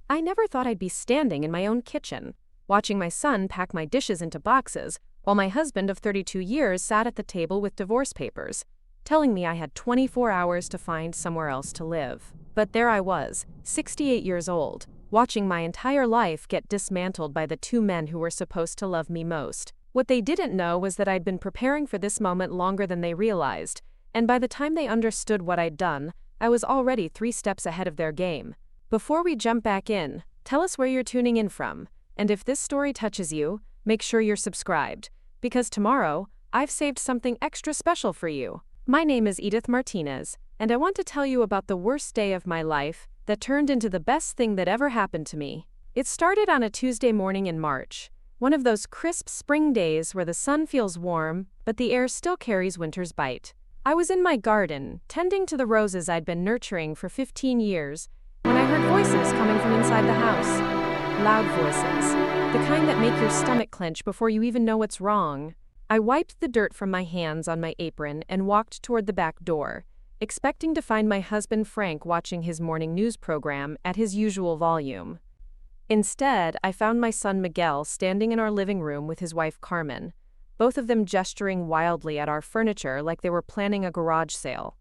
I never thought I'd be standing in my own kitchen, watching my son pack my dishes into boxes, while my husband of 32 years sat at the table with divorce papers, telling me I had 24 hours to find somewhere else to live. But there I was, 68 years old, watching my entire life get dismantled by the two men who were supposed to love me most. What they didn't know was that I'd been preparing for this moment longer than they realized, and by the time they understood what I'd done, I was already 3 steps ahead of their game. Before we jump back in, tell us where you're tuning in from, and if this story touches you, make sure you're subscribed, because tomorrow, I've saved something extra special for you. My name is Edith Martinez, and I want to tell you about the worst day of my life that turned into the best thing that ever happened to me. It started on a Tuesday morning in March, one of those crisp spring days where the sun feels warm, but the air still carries winter's bite. I was in my garden, tending to the roses I'd been nurturing for 15 years, when I heard voices coming from inside the house. Loud voices, the kind that make your stomach clench before you even know what's wrong. I wiped the dirt from my hands on my apron and walked toward the back door, expecting to find my husband Frank watching his morning news program at his usual volume. Instead, I found my son Miguel standing in our living room with his wife Carmen, both of them gesturing wildly at our furniture like they were planning a garage sale.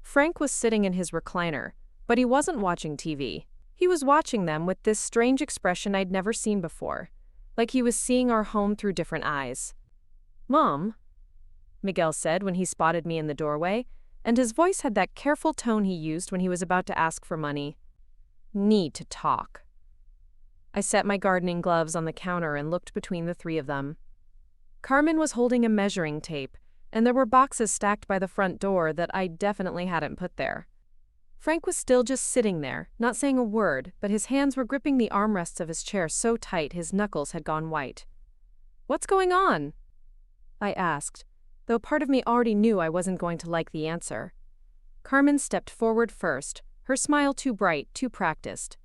Frank was sitting in his recliner, but he wasn't watching TV. He was watching them with this strange expression I'd never seen before, like he was seeing our home through different eyes. "Mom," Miguel said when he spotted me in the doorway, and his voice had that careful tone he used when he was about to ask for money. "Need to talk." I set my gardening gloves on the counter and looked between the 3 of them. Carmen was holding a measuring tape, and there were boxes stacked by the front door that I definitely hadn't put there. Frank was still just sitting there, not saying a word, but his hands were gripping the armrests of his chair so tight his knuckles had gone white. "What's going on?" I asked, though part of me already knew I wasn't going to like the answer. Carmen stepped forward first, her smile too bright, too practiced.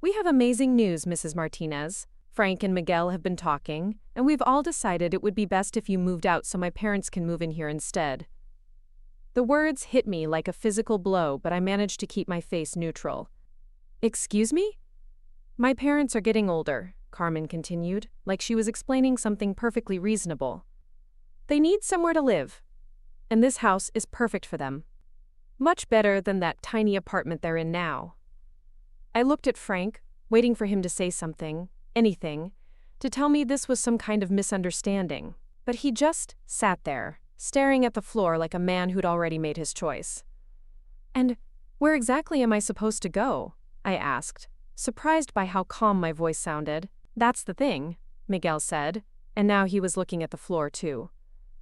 "We have amazing news, Mrs. Martinez. Frank and Miguel have been talking, and we've all decided it would be best if you moved out so my parents can move in here instead." The words hit me like a physical blow, but I managed to keep my face neutral. "Excuse me?" "My parents are getting older," Carmen continued, like she was explaining something perfectly reasonable. "They need somewhere to live, and this house is perfect for them. Much better than that tiny apartment they're in now." I looked at Frank, waiting for him to say something, anything, to tell me this was some kind of misunderstanding. But he just sat there, staring at the floor like a man who'd already made his choice. "And where exactly am I supposed to go?" I asked, surprised by how calm my voice sounded. "That's the thing," Miguel said, and now he was looking at the floor too.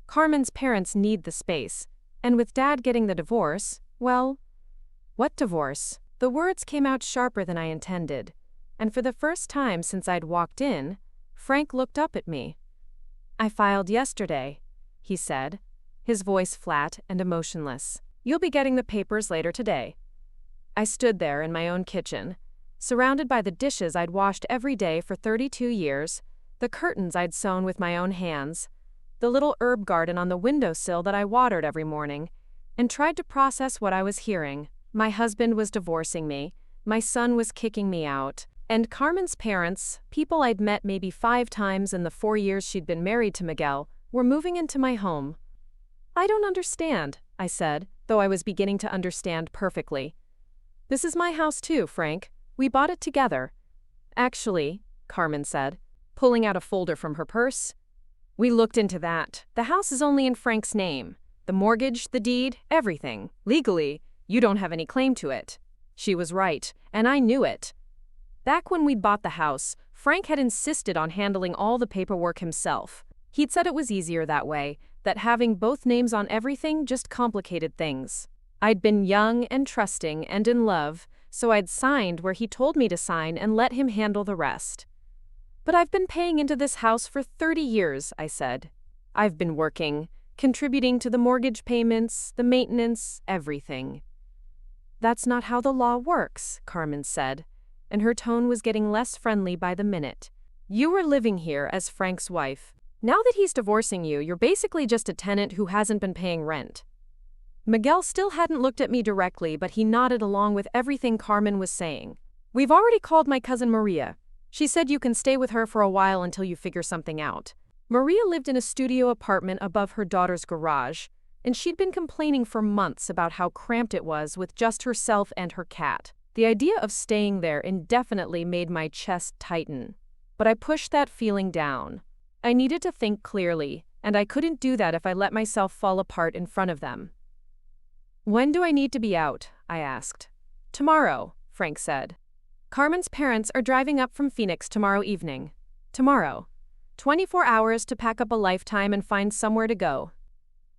"Carmen's parents need the space, and with Dad getting the divorce, well..." "What divorce?" The words came out sharper than I intended, and for the first time since I'd walked in, Frank looked up at me. "I filed yesterday," he said, his voice flat and emotionless. "You'll be getting the papers later today." I stood there in my own kitchen, surrounded by the dishes I'd washed every day for 32 years, the curtains I'd sewn with my own hands, the little herb garden on the windowsill that I watered every morning, and tried to process what I was hearing. My husband was divorcing me, my son was kicking me out, and Carmen's parents, people I'd met maybe 5 times in the 4 years she'd been married to Miguel, were moving into my home. "I don't understand," I said, though I was beginning to understand perfectly. "This is my house too, Frank. We bought it together." "Actually," Carmen said, pulling out a folder from her purse, "we looked into that. The house is only in Frank's name. The mortgage, the deed, everything. Legally, you don't have any claim to it." She was right, and I knew it. Back when we'd bought the house, Frank had insisted on handling all the paperwork himself. He'd said it was easier that way, that having both names on everything just complicated things. I'd been young and trusting and in love, so I'd signed where he told me to sign and let him handle the rest. "But I've been paying into this house for 30 years, I said. "I've been working, contributing to the mortgage payments, the maintenance, everything." "That's not how the law works," Carmen said, and her tone was getting less friendly by the minute. "You were living here as Frank's wife. Now that he's divorcing you, you're basically just a tenant who hasn't been paying rent." Miguel still hadn't looked at me directly, but he nodded along with everything Carmen was saying. We've already called my cousin Maria. She said you can stay with her for a while until you figure something out. Maria lived in a studio apartment above her daughter's garage, and she'd been complaining for months about how cramped it was with just herself and her cat. The idea of staying there indefinitely made my chest tighten. But I pushed that feeling down. I needed to think clearly, and I couldn't do that if I let myself fall apart in front of them. "When do I need to be out?" I asked. "Tomorrow," Frank said. "Carmen's parents are driving up from Phoenix tomorrow evening." Tomorrow. 24 hours to pack up a lifetime and find somewhere to go.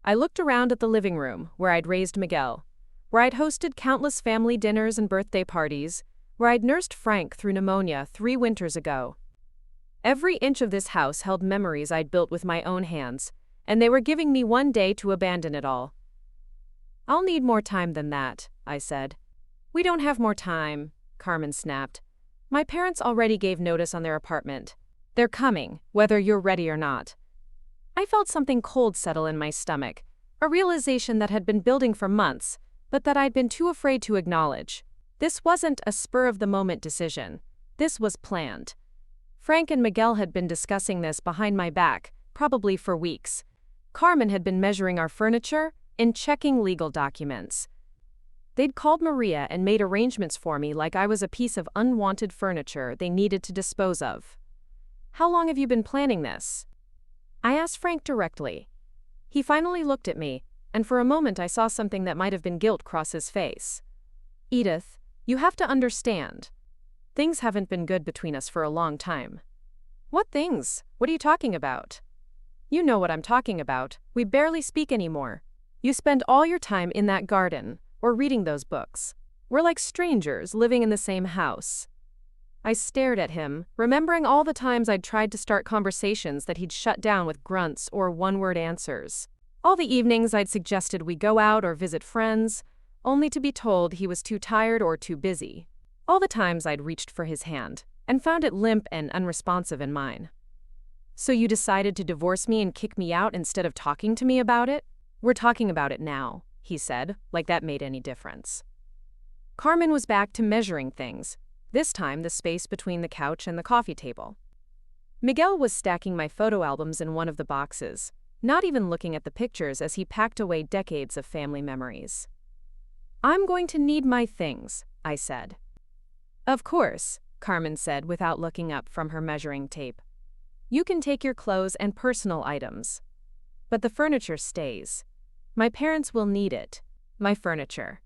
I looked around at the living room, where I'd raised Miguel, where I'd hosted countless family dinners and birthday parties, where I'd nursed Frank through pneumonia 3 winters ago. Every inch of this house held memories I'd built with my own hands, and they were giving me one day to abandon it all. "I'll need more time than that," I said. "We don't have more time," Carmen snapped. "My parents already gave notice on their apartment. They're coming, whether you're ready or not." I felt something cold settle in my stomach, a realization that had been building for months, but that I'd been too afraid to acknowledge. This wasn't a spur-of-the-moment decision. This was planned. Frank and Miguel had been discussing this behind my back, probably for weeks. Carmen had been measuring our furniture and checking legal documents. They'd called Maria and made arrangements for me like I was a piece of unwanted furniture they needed to dispose of. "How long have you been planning this?" I asked Frank directly. He finally looked at me, and for a moment I saw something that might have been guilt cross his face. "Edith, you have to understand. Things haven't been good between us for a long time." "What things? What are you talking about?" "You know what I'm talking about. We barely speak anymore. You spend all your time in that garden, or reading those books. We're like strangers living in the same house." I stared at him, remembering all the times I'd tried to start conversations that he'd shut down with grunts or one-word answers. All the evenings I'd suggested we go out or visit friends, only to be told he was too tired or too busy. All the times I'd reached for his hand, and found it limp and unresponsive in mine. "So you decided to divorce me and kick me out instead of talking to me about it?" "We're talking about it now," he said, like that made any difference. Carmen was back to measuring things, this time the space between the couch and the coffee table. Miguel was stacking my photo albums in one of the boxes, not even looking at the pictures as he packed away decades of family memories. "I'm going to need my things," I said. "Of course," Carmen said without looking up from her measuring tape. "You can take your clothes and personal items. But the furniture stays. My parents will need it. My furniture.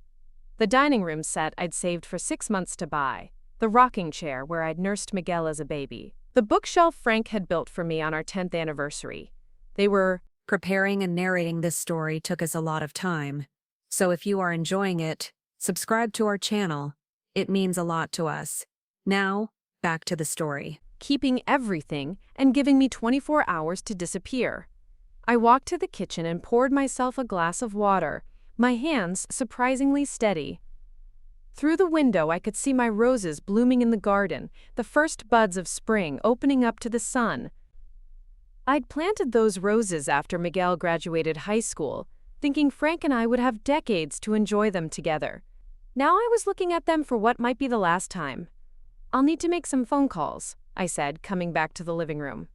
The dining room set I'd saved for 6 months to buy. The rocking chair where I'd nursed Miguel as a baby. The bookshelf Frank had built for me on our 10th anniversary. They were..." Preparing and narrating this story took us a lot of time. So if you are enjoying it, subscribe to our channel. It means a lot to us. Now, back to the story. Keeping everything and giving me 24 hours to disappear. I walked to the kitchen and poured myself a glass of water, my hands surprisingly steady. Through the window I could see my roses blooming in the garden, the first buds of spring opening up to the sun. I'd planted those roses after Miguel graduated high school, thinking Frank and I would have decades to enjoy them together. Now I was looking at them for what might be the last time. "I'll need to make some phone calls," I said, coming back to the living room.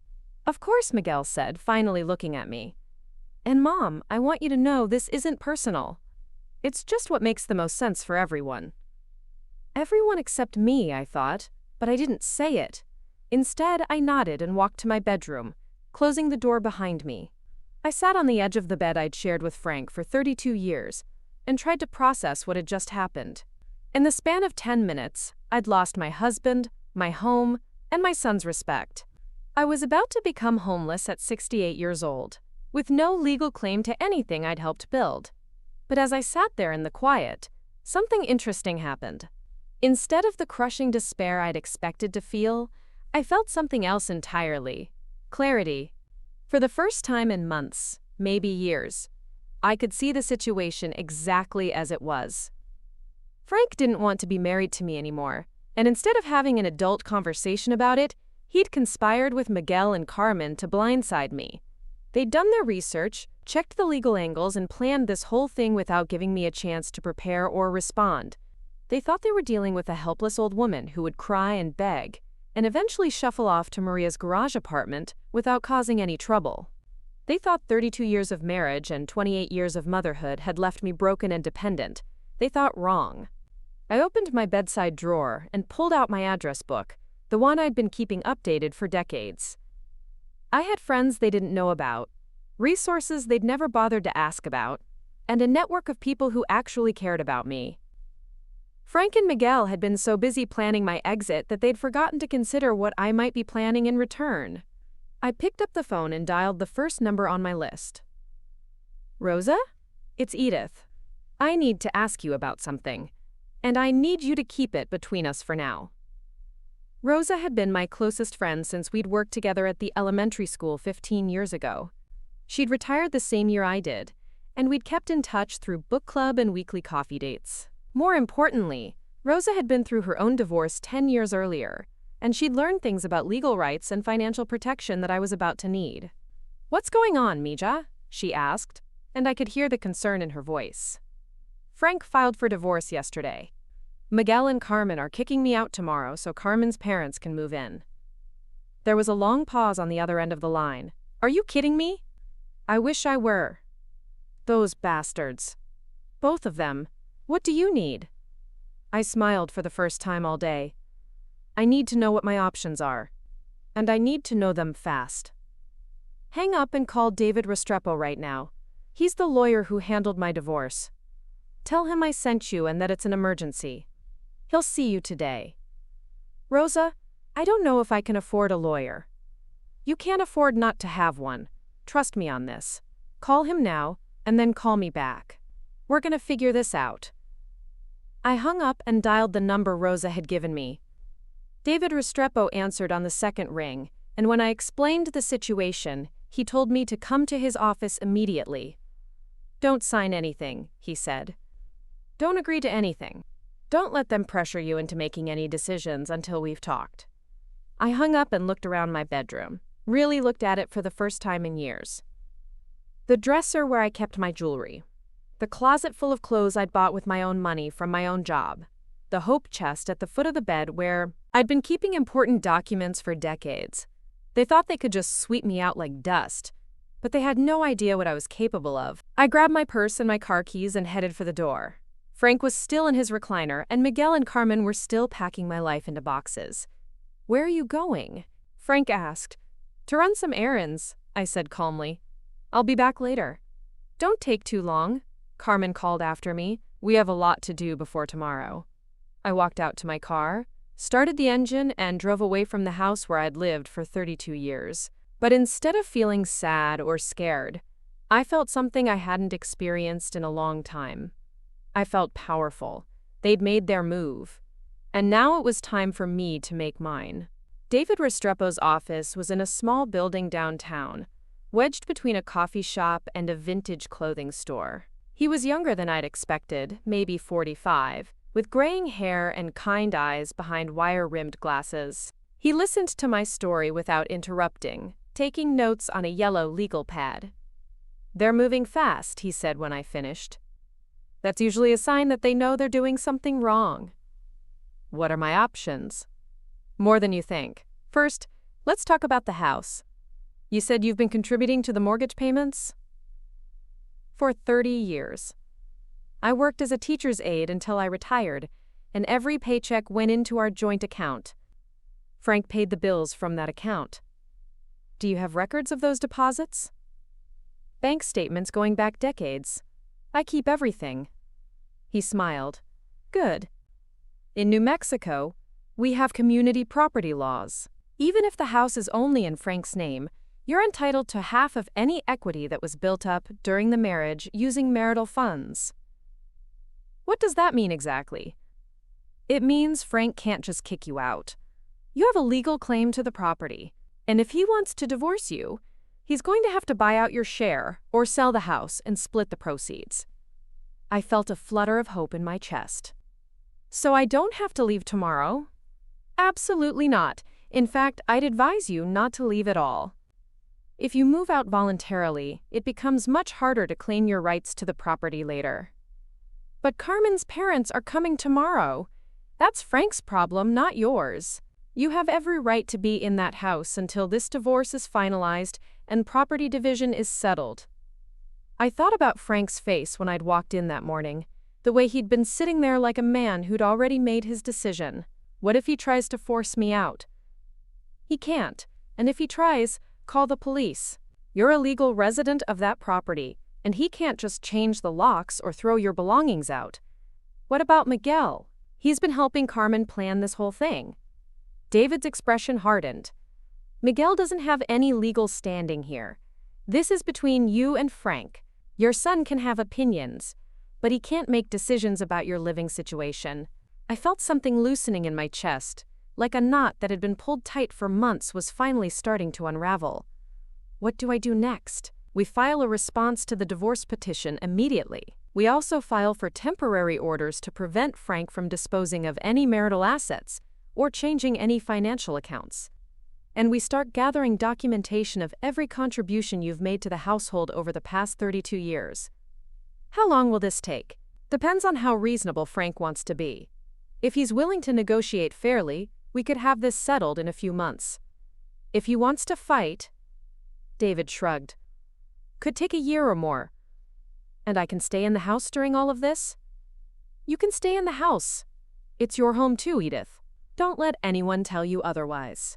"Of course," Miguel said, finally looking at me. "And Mom, I want you to know this isn't personal. It's just what makes the most sense for everyone." Everyone except me, I thought, but I didn't say it. Instead, I nodded and walked to my bedroom, closing the door behind me. I sat on the edge of the bed I'd shared with Frank for 32 years and tried to process what had just happened. In the span of 10 minutes, I'd lost my husband, my home, and my son's respect. I was about to become homeless at 68 years old, with no legal claim to anything I'd helped build. But as I sat there in the quiet, something interesting happened. Instead of the crushing despair I'd expected to feel, I felt something else entirely: clarity. For the first time in months, maybe years, I could see the situation exactly as it was. Frank didn't want to be married to me anymore, and instead of having an adult conversation about it, he'd conspired with Miguel and Carmen to blindside me. They'd done their research, checked the legal angles, and planned this whole thing without giving me a chance to prepare or respond. They thought they were dealing with a helpless old woman who would cry and beg, and eventually shuffle off to Maria's garage apartment without causing any trouble. They thought 32 years of marriage and 28 years of motherhood had left me broken and dependent. They thought wrong. I opened my bedside drawer and pulled out my address book, the one I'd been keeping updated for decades. I had friends they didn't know about, resources they'd never bothered to ask about, and a network of people who actually cared about me. Frank and Miguel had been so busy planning my exit that they'd forgotten to consider what I might be planning in return. I picked up the phone and dialed the first number on my list. Rosa? It's Edith. I need to ask you about something, and I need you to keep it between us for now. Rosa had been my closest friend since we'd worked together at the elementary school 15 years ago. She'd retired the same year I did, and we'd kept in touch through book club and weekly coffee dates. More importantly, Rosa had been through her own divorce 10 years earlier, and she'd learned things about legal rights and financial protection that I was about to need. "What's going on, Mija?" she asked, and I could hear the concern in her voice. "Frank filed for divorce yesterday. Miguel and Carmen are kicking me out tomorrow so Carmen's parents can move in." There was a long pause on the other end of the line. "Are you kidding me?" "I wish I were." "Those bastards. Both of them. What do you need?" I smiled for the first time all day. "I need to know what my options are. And I need to know them fast. Hang up and call David Restrepo right now. He's the lawyer who handled my divorce. Tell him I sent you and that it's an emergency. He'll see you today." "Rosa, I don't know if I can afford a lawyer." "You can't afford not to have one. Trust me on this. Call him now, and then call me back. We're gonna figure this out." I hung up and dialed the number Rosa had given me. David Restrepo answered on the second ring, and when I explained the situation, he told me to come to his office immediately. "Don't sign anything," he said. "Don't agree to anything. Don't let them pressure you into making any decisions until we've talked." I hung up and looked around my bedroom, really looked at it for the first time in years. The dresser where I kept my jewelry. The closet full of clothes I'd bought with my own money from my own job. The hope chest at the foot of the bed where I'd been keeping important documents for decades. They thought they could just sweep me out like dust, but they had no idea what I was capable of. I grabbed my purse and my car keys and headed for the door. Frank was still in his recliner, and Miguel and Carmen were still packing my life into boxes. "Where are you going?" Frank asked. "To run some errands," I said calmly. "I'll be back later." "Don't take too long," Carmen called after me. "We have a lot to do before tomorrow." I walked out to my car, started the engine, and drove away from the house where I'd lived for 32 years. But instead of feeling sad or scared, I felt something I hadn't experienced in a long time. I felt powerful. They'd made their move. And now it was time for me to make mine. David Restrepo's office was in a small building downtown, wedged between a coffee shop and a vintage clothing store. He was younger than I'd expected, maybe 45, with graying hair and kind eyes behind wire-rimmed glasses. He listened to my story without interrupting, taking notes on a yellow legal pad. "They're moving fast," he said when I finished. "That's usually a sign that they know they're doing something wrong." "What are my options?" "More than you think. First, let's talk about the house. You said you've been contributing to the mortgage payments?" "For 30 years. I worked as a teacher's aide until I retired, and every paycheck went into our joint account. Frank paid the bills from that account." "Do you have records of those deposits?" "Bank statements going back decades. I keep everything." He smiled. "Good. In New Mexico, we have community property laws. Even if the house is only in Frank's name, you're entitled to half of any equity that was built up during the marriage using marital funds." "What does that mean exactly?" "It means Frank can't just kick you out. You have a legal claim to the property, and if he wants to divorce you, he's going to have to buy out your share or sell the house and split the proceeds." I felt a flutter of hope in my chest. "So I don't have to leave tomorrow?" "Absolutely not. In fact, I'd advise you not to leave at all. If you move out voluntarily, it becomes much harder to claim your rights to the property later." But Carmen's parents are coming tomorrow. That's Frank's problem, not yours. You have every right to be in that house until this divorce is finalized and property division is settled. I thought about Frank's face when I'd walked in that morning, the way he'd been sitting there like a man who'd already made his decision. What if he tries to force me out? He can't, and if he tries, call the police. You're a legal resident of that property, and he can't just change the locks or throw your belongings out. What about Miguel? He's been helping Carmen plan this whole thing. David's expression hardened. Miguel doesn't have any legal standing here. This is between you and Frank. Your son can have opinions, but he can't make decisions about your living situation. I felt something loosening in my chest, like a knot that had been pulled tight for months was finally starting to unravel. What do I do next? We file a response to the divorce petition immediately. We also file for temporary orders to prevent Frank from disposing of any marital assets or changing any financial accounts. And we start gathering documentation of every contribution you've made to the household over the past 32 years. How long will this take? Depends on how reasonable Frank wants to be. If he's willing to negotiate fairly, we could have this settled in a few months. If he wants to fight, David shrugged, could take a year or more. And I can stay in the house during all of this? You can stay in the house. It's your home too, Edith. Don't let anyone tell you otherwise.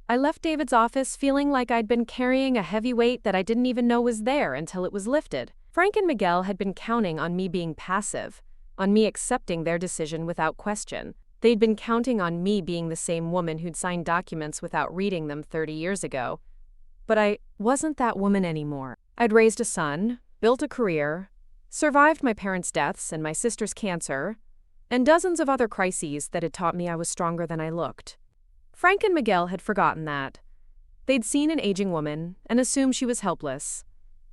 I left David's office feeling like I'd been carrying a heavy weight that I didn't even know was there until it was lifted. Frank and Miguel had been counting on me being passive, on me accepting their decision without question. They'd been counting on me being the same woman who'd signed documents without reading them 30 years ago. But I wasn't that woman anymore. I'd raised a son, built a career, survived my parents' deaths and my sister's cancer, and dozens of other crises that had taught me I was stronger than I looked. Frank and Miguel had forgotten that. They'd seen an aging woman and assumed she was helpless.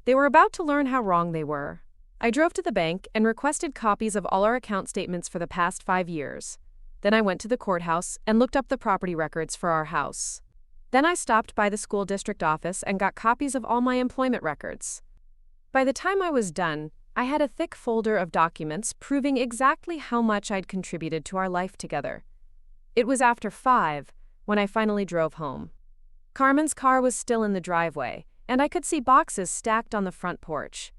They were about to learn how wrong they were. I drove to the bank and requested copies of all our account statements for the past 5 years. Then I went to the courthouse and looked up the property records for our house. Then I stopped by the school district office and got copies of all my employment records. By the time I was done, I had a thick folder of documents proving exactly how much I'd contributed to our life together. It was after 5 when I finally drove home. Carmen's car was still in the driveway, and I could see boxes stacked on the front porch.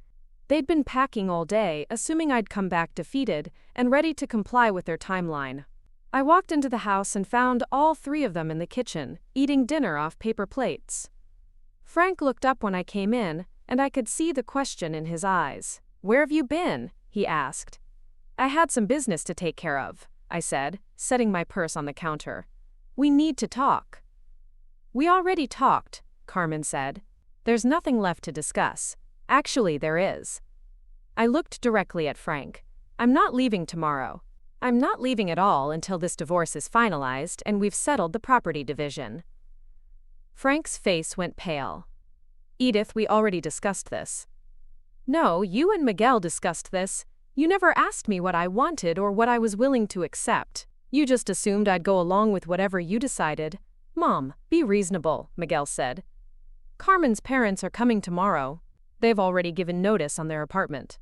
They'd been packing all day, assuming I'd come back defeated and ready to comply with their timeline. I walked into the house and found all 3 of them in the kitchen, eating dinner off paper plates. Frank looked up when I came in, and I could see the question in his eyes. "Where have you been?" he asked. "I had some business to take care of," I said, setting my purse on the counter. "We need to talk." "We already talked," Carmen said. "There's nothing left to discuss. Actually, there is." I looked directly at Frank. "I'm not leaving tomorrow. I'm not leaving at all until this divorce is finalized and we've settled the property division." Frank's face went pale. "Edith, we already discussed this." "No, you and Miguel discussed this. You never asked me what I wanted or what I was willing to accept. You just assumed I'd go along with whatever you decided." "Mom, be reasonable," Miguel said. "Carmen's parents are coming tomorrow. They've already given notice on their apartment."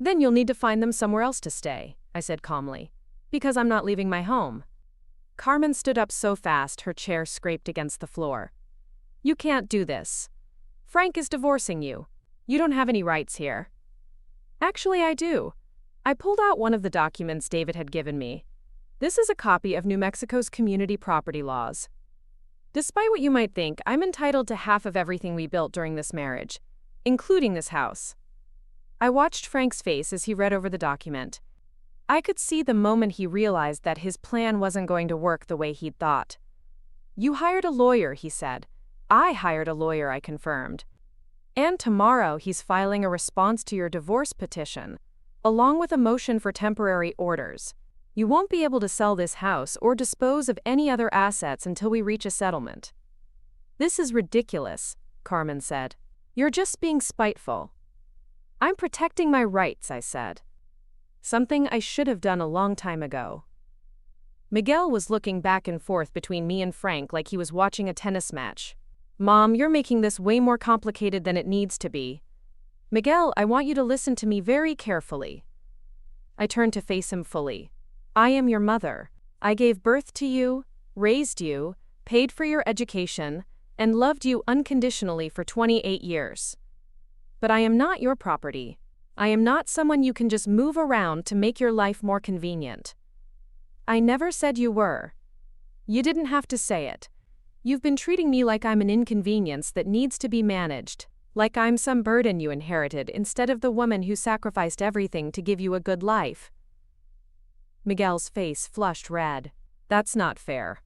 "Then you'll need to find them somewhere else to stay," I said calmly, "because I'm not leaving my home." Carmen stood up so fast her chair scraped against the floor. "You can't do this. Frank is divorcing you. You don't have any rights here." "Actually, I do." I pulled out one of the documents David had given me. This is a copy of New Mexico's community property laws. Despite what you might think, I'm entitled to half of everything we built during this marriage, including this house. I watched Frank's face as he read over the document. I could see the moment he realized that his plan wasn't going to work the way he'd thought. "You hired a lawyer," he said. "I hired a lawyer," I confirmed. "And tomorrow he's filing a response to your divorce petition, along with a motion for temporary orders. You won't be able to sell this house or dispose of any other assets until we reach a settlement." "This is ridiculous," Carmen said. "You're just being spiteful." "I'm protecting my rights," I said. Something I should have done a long time ago. Miguel was looking back and forth between me and Frank like he was watching a tennis match. "Mom, you're making this way more complicated than it needs to be." "Miguel, I want you to listen to me very carefully. I turned to face him fully. I am your mother. I gave birth to you, raised you, paid for your education, and loved you unconditionally for 28 years. But I am not your property. I am not someone you can just move around to make your life more convenient. I never said you were. You didn't have to say it. You've been treating me like I'm an inconvenience that needs to be managed, like I'm some burden you inherited instead of the woman who sacrificed everything to give you a good life. Miguel's face flushed red. That's not fair.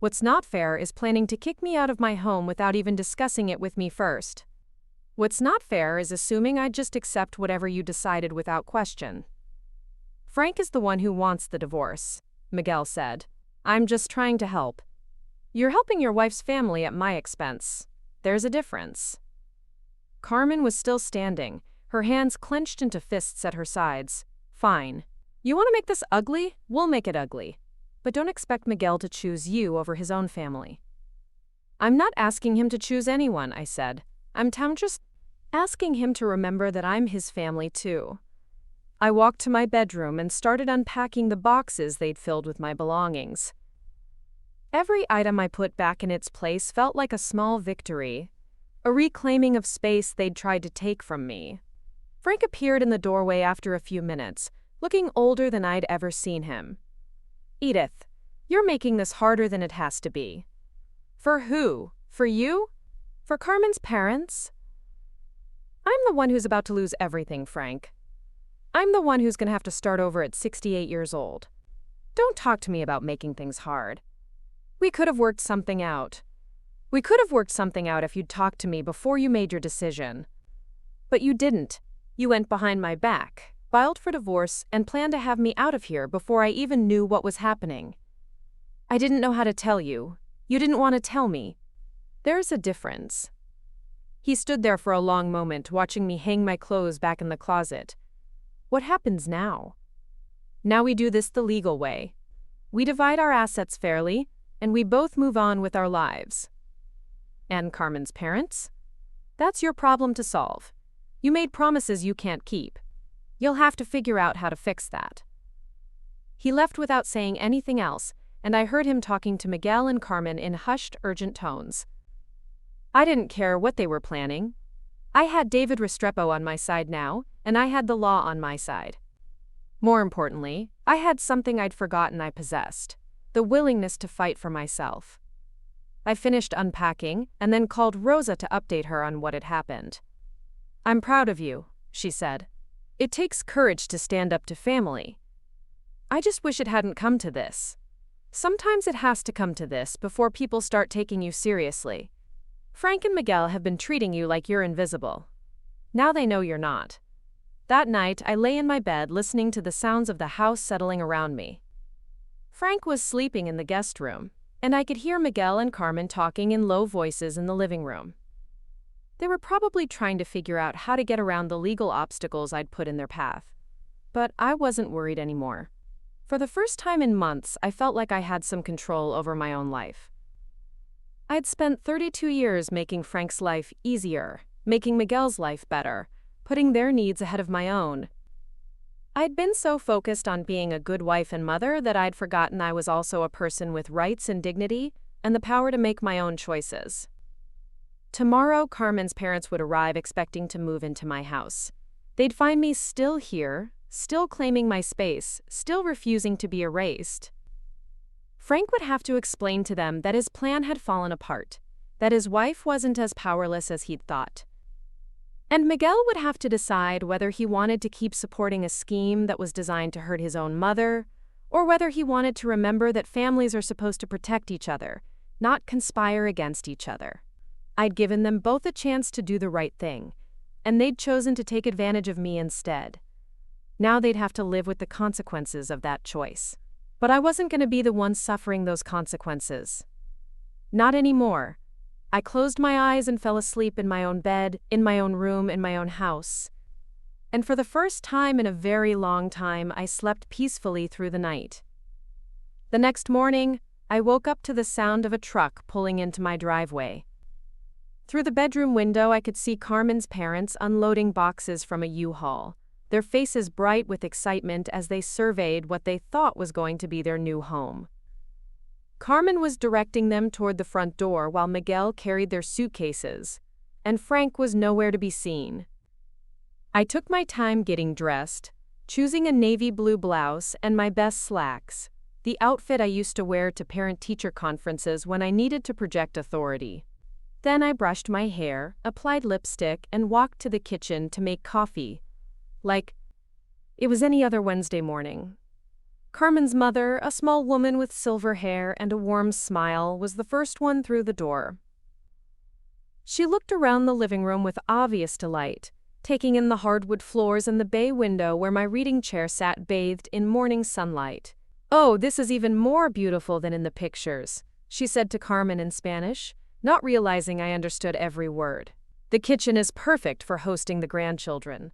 What's not fair is planning to kick me out of my home without even discussing it with me first. What's not fair is assuming I'd just accept whatever you decided without question. Frank is the one who wants the divorce, Miguel said. I'm just trying to help. You're helping your wife's family at my expense. There's a difference. Carmen was still standing, her hands clenched into fists at her sides. Fine. You want to make this ugly? We'll make it ugly. But don't expect Miguel to choose you over his own family. I'm not asking him to choose anyone, I said. I'm just asking him to remember that I'm his family too. I walked to my bedroom and started unpacking the boxes they'd filled with my belongings. Every item I put back in its place felt like a small victory, a reclaiming of space they'd tried to take from me. Frank appeared in the doorway after a few minutes, looking older than I'd ever seen him. Edith, you're making this harder than it has to be. For who? For you? For Carmen's parents? I'm the one who's about to lose everything, Frank. I'm the one who's going to have to start over at 68 years old. Don't talk to me about making things hard. We could have worked something out. We could have worked something out if you'd talked to me before you made your decision. But you didn't. You went behind my back, filed for divorce, and planned to have me out of here before I even knew what was happening. I didn't know how to tell you. You didn't want to tell me. There's a difference. He stood there for a long moment, watching me hang my clothes back in the closet. What happens now? Now we do this the legal way. We divide our assets fairly, and we both move on with our lives. And Carmen's parents? That's your problem to solve. You made promises you can't keep. You'll have to figure out how to fix that. He left without saying anything else, and I heard him talking to Miguel and Carmen in hushed, urgent tones. I didn't care what they were planning. I had David Restrepo on my side now, and I had the law on my side. More importantly, I had something I'd forgotten I possessed: the willingness to fight for myself. I finished unpacking and then called Rosa to update her on what had happened. I'm proud of you, she said. It takes courage to stand up to family. I just wish it hadn't come to this. Sometimes it has to come to this before people start taking you seriously. Frank and Miguel have been treating you like you're invisible. Now they know you're not. That night, I lay in my bed listening to the sounds of the house settling around me. Frank was sleeping in the guest room, and I could hear Miguel and Carmen talking in low voices in the living room. They were probably trying to figure out how to get around the legal obstacles I'd put in their path. But I wasn't worried anymore. For the first time in months, I felt like I had some control over my own life. I'd spent 32 years making Frank's life easier, making Miguel's life better, putting their needs ahead of my own. I'd been so focused on being a good wife and mother that I'd forgotten I was also a person with rights and dignity and the power to make my own choices. Tomorrow, Carmen's parents would arrive expecting to move into my house. They'd find me still here, still claiming my space, still refusing to be erased. Frank would have to explain to them that his plan had fallen apart, that his wife wasn't as powerless as he'd thought. And Miguel would have to decide whether he wanted to keep supporting a scheme that was designed to hurt his own mother, or whether he wanted to remember that families are supposed to protect each other, not conspire against each other. I'd given them both a chance to do the right thing, and they'd chosen to take advantage of me instead. Now they'd have to live with the consequences of that choice. But I wasn't going to be the one suffering those consequences. Not anymore. I closed my eyes and fell asleep in my own bed, in my own room, in my own house. And for the first time in a very long time, I slept peacefully through the night. The next morning, I woke up to the sound of a truck pulling into my driveway. Through the bedroom window, I could see Carmen's parents unloading boxes from a U-Haul, their faces bright with excitement as they surveyed what they thought was going to be their new home. Carmen was directing them toward the front door while Miguel carried their suitcases, and Frank was nowhere to be seen. I took my time getting dressed, choosing a navy blue blouse and my best slacks, the outfit I used to wear to parent-teacher conferences when I needed to project authority. Then I brushed my hair, applied lipstick, and walked to the kitchen to make coffee, like it was any other Wednesday morning. Carmen's mother, a small woman with silver hair and a warm smile, was the first one through the door. She looked around the living room with obvious delight, taking in the hardwood floors and the bay window where my reading chair sat bathed in morning sunlight. "Oh, this is even more beautiful than in the pictures," she said to Carmen in Spanish, not realizing I understood every word. "The kitchen is perfect for hosting the grandchildren."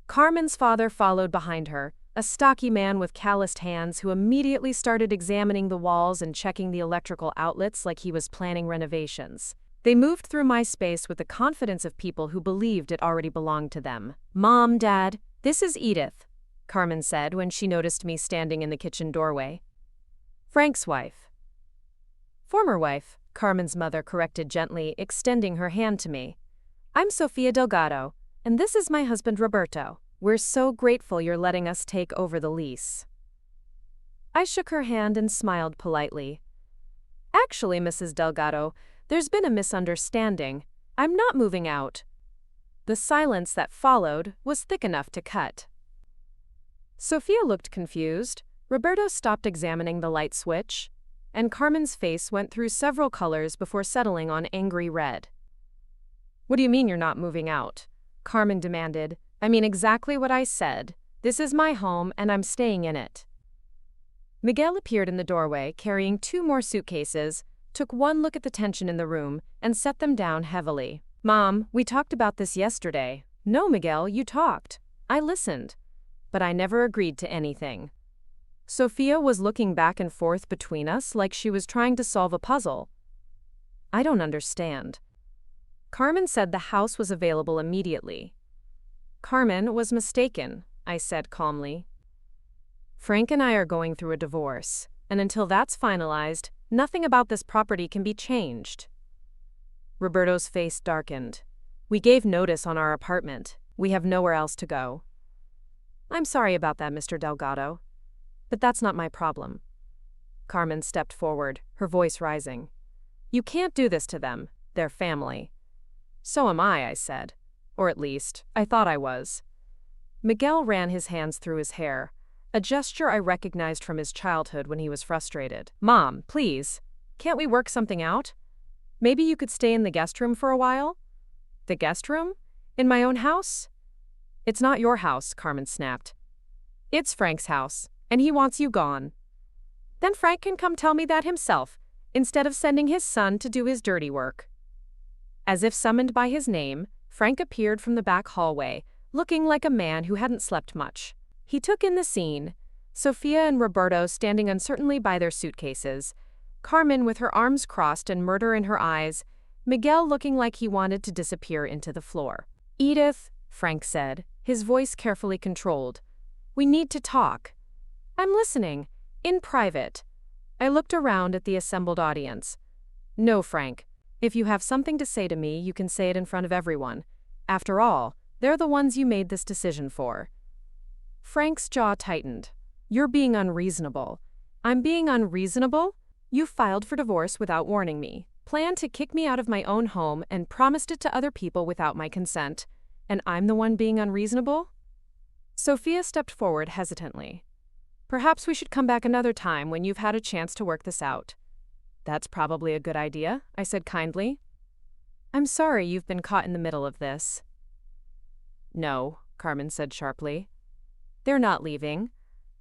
Carmen's father followed behind her, a stocky man with calloused hands who immediately started examining the walls and checking the electrical outlets like he was planning renovations. They moved through my space with the confidence of people who believed it already belonged to them. "Mom, Dad, this is Edith," Carmen said when she noticed me standing in the kitchen doorway. "Frank's wife." "Former wife," Carmen's mother corrected gently, extending her hand to me. "I'm Sofia Delgado, and this is my husband Roberto. We're so grateful you're letting us take over the lease." I shook her hand and smiled politely. "Actually, Mrs. Delgado, there's been a misunderstanding. I'm not moving out." The silence that followed was thick enough to cut. Sofia looked confused, Roberto stopped examining the light switch, and Carmen's face went through several colors before settling on angry red. "What do you mean you're not moving out?" Carmen demanded. "I mean exactly what I said. This is my home and I'm staying in it." Miguel appeared in the doorway carrying 2 more suitcases, took one look at the tension in the room, and set them down heavily. "Mom, we talked about this yesterday." "No, Miguel, you talked. I listened. But I never agreed to anything." Sofia was looking back and forth between us like she was trying to solve a puzzle. "I don't understand." Carmen said the house was available immediately. "Carmen was mistaken," I said calmly. "Frank and I are going through a divorce, and until that's finalized, nothing about this property can be changed." Roberto's face darkened. "We gave notice on our apartment. We have nowhere else to go." "I'm sorry about that, Mr. Delgado. But that's not my problem." Carmen stepped forward, her voice rising. "You can't do this to them. They're family." "So am I said. Or at least, I thought I was." Miguel ran his hands through his hair, a gesture I recognized from his childhood when he was frustrated. "Mom, please. Can't we work something out? Maybe you could stay in the guest room for a while?" "The guest room? In my own house?" "It's not your house," Carmen snapped. "It's Frank's house, and he wants you gone." "Then Frank can come tell me that himself, instead of sending his son to do his dirty work." As if summoned by his name, Frank appeared from the back hallway, looking like a man who hadn't slept much. He took in the scene, Sofia and Roberto standing uncertainly by their suitcases, Carmen with her arms crossed and murder in her eyes, Miguel looking like he wanted to disappear into the floor. "Edith," Frank said, his voice carefully controlled, "we need to talk." "I'm listening. In private." I looked around at the assembled audience. "No, Frank. If you have something to say to me, you can say it in front of everyone. After all, they're the ones you made this decision for." Frank's jaw tightened. "You're being unreasonable." "I'm being unreasonable? You filed for divorce without warning me, planned to kick me out of my own home, and promised it to other people without my consent. And I'm the one being unreasonable?" Sofia stepped forward hesitantly. "Perhaps we should come back another time when you've had a chance to work this out." "That's probably a good idea," I said kindly. "I'm sorry you've been caught in the middle of this." "No," Carmen said sharply. "They're not leaving.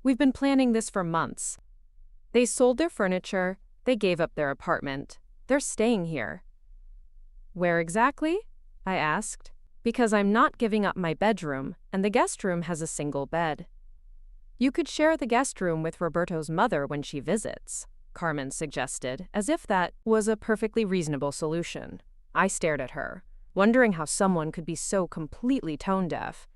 We've been planning this for months. They sold their furniture, they gave up their apartment. They're staying here." "Where exactly?" I asked. "Because I'm not giving up my bedroom, and the guest room has a single bed." "You could share the guest room with Roberto's mother when she visits," Carmen suggested, as if that was a perfectly reasonable solution. I stared at her, wondering how someone could be so completely tone-deaf.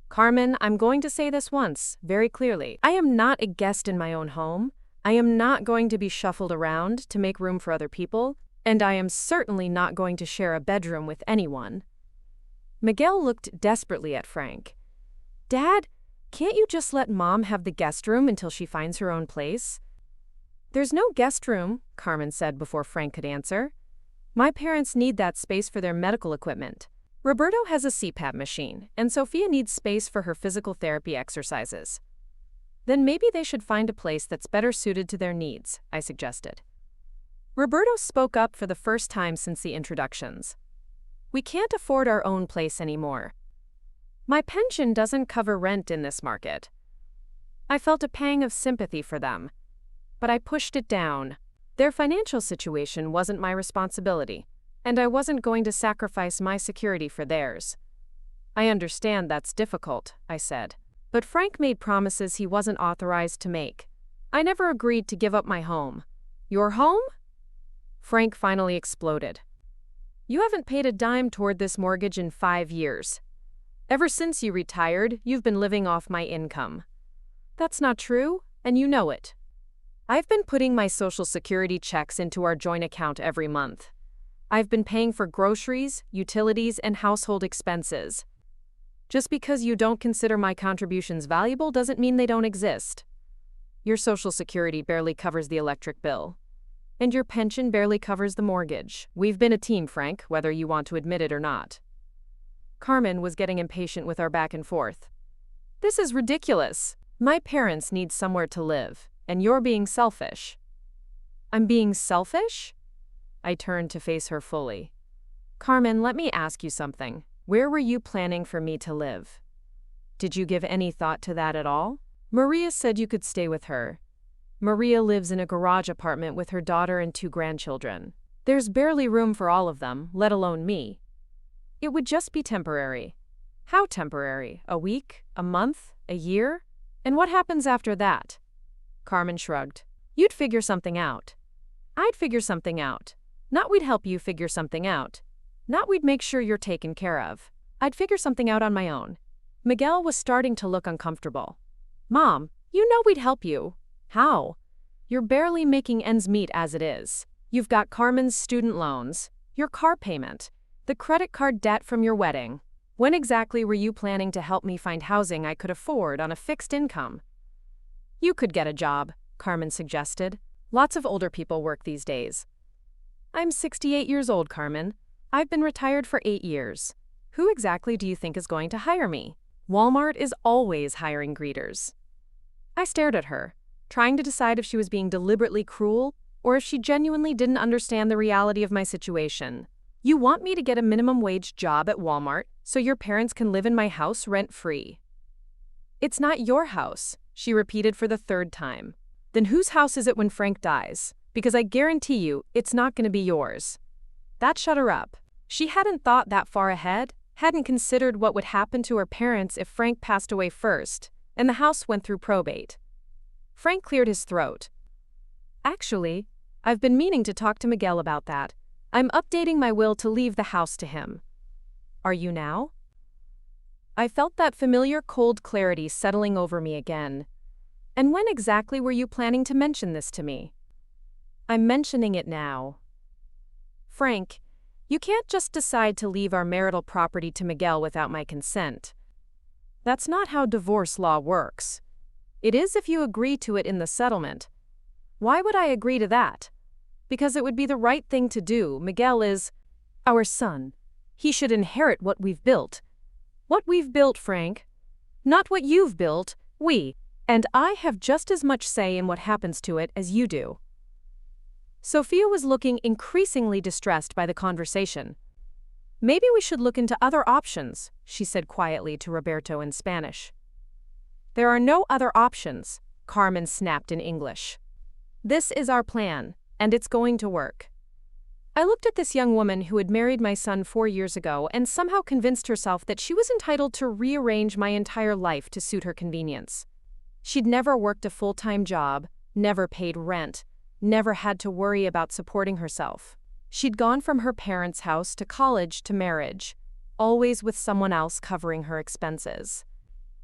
Carmen, I'm going to say this once, very clearly. I am not a guest in my own home. I am not going to be shuffled around to make room for other people, and I am certainly not going to share a bedroom with anyone. Miguel looked desperately at Frank. Dad, can't you just let Mom have the guest room until she finds her own place? There's no guest room, Carmen said before Frank could answer. My parents need that space for their medical equipment. Roberto has a CPAP machine, and Sophia needs space for her physical therapy exercises. Then maybe they should find a place that's better suited to their needs, I suggested. Roberto spoke up for the first time since the introductions. We can't afford our own place anymore. My pension doesn't cover rent in this market. I felt a pang of sympathy for them, but I pushed it down. Their financial situation wasn't my responsibility, and I wasn't going to sacrifice my security for theirs. I understand that's difficult, I said, but Frank made promises he wasn't authorized to make. I never agreed to give up my home. Your home? Frank finally exploded. You haven't paid a dime toward this mortgage in 5 years. Ever since you retired, you've been living off my income. That's not true, and you know it. I've been putting my Social Security checks into our joint account every month. I've been paying for groceries, utilities, and household expenses. Just because you don't consider my contributions valuable doesn't mean they don't exist. Your Social Security barely covers the electric bill. And your pension barely covers the mortgage. We've been a team, Frank, whether you want to admit it or not. Carmen was getting impatient with our back and forth. This is ridiculous. My parents need somewhere to live, and you're being selfish. I'm being selfish? I turned to face her fully. Carmen, let me ask you something. Where were you planning for me to live? Did you give any thought to that at all? Maria said you could stay with her. Maria lives in a garage apartment with her daughter and 2 grandchildren. There's barely room for all of them, let alone me. It would just be temporary. How temporary? A week? A month? A year? And what happens after that? Carmen shrugged. You'd figure something out. I'd figure something out. Not we'd help you figure something out. Not we'd make sure you're taken care of. I'd figure something out on my own. Miguel was starting to look uncomfortable. Mom, you know we'd help you. How? You're barely making ends meet as it is. You've got Carmen's student loans, your car payment, the credit card debt from your wedding. When exactly were you planning to help me find housing I could afford on a fixed income? You could get a job, Carmen suggested. Lots of older people work these days. I'm 68 years old, Carmen. I've been retired for 8 years. Who exactly do you think is going to hire me? Walmart is always hiring greeters. I stared at her, trying to decide if she was being deliberately cruel or if she genuinely didn't understand the reality of my situation. You want me to get a minimum wage job at Walmart so your parents can live in my house rent-free? It's not your house, she repeated for the 3rd time. Then whose house is it when Frank dies? Because I guarantee you, it's not going to be yours. That shut her up. She hadn't thought that far ahead, hadn't considered what would happen to her parents if Frank passed away first, and the house went through probate. Frank cleared his throat. Actually, I've been meaning to talk to Miguel about that. I'm updating my will to leave the house to him. Are you now? I felt that familiar cold clarity settling over me again. And when exactly were you planning to mention this to me? I'm mentioning it now. Frank, you can't just decide to leave our marital property to Miguel without my consent. That's not how divorce law works. It is if you agree to it in the settlement. Why would I agree to that? Because it would be the right thing to do. Miguel is our son. He should inherit what we've built. What we've built, Frank. Not what you've built, we. And I have just as much say in what happens to it as you do. Sophia was looking increasingly distressed by the conversation. Maybe we should look into other options, she said quietly to Roberto in Spanish. There are no other options, Carmen snapped in English. This is our plan, and it's going to work. I looked at this young woman who had married my son 4 years ago and somehow convinced herself that she was entitled to rearrange my entire life to suit her convenience. She'd never worked a full-time job, never paid rent, never had to worry about supporting herself. She'd gone from her parents' house to college to marriage, always with someone else covering her expenses.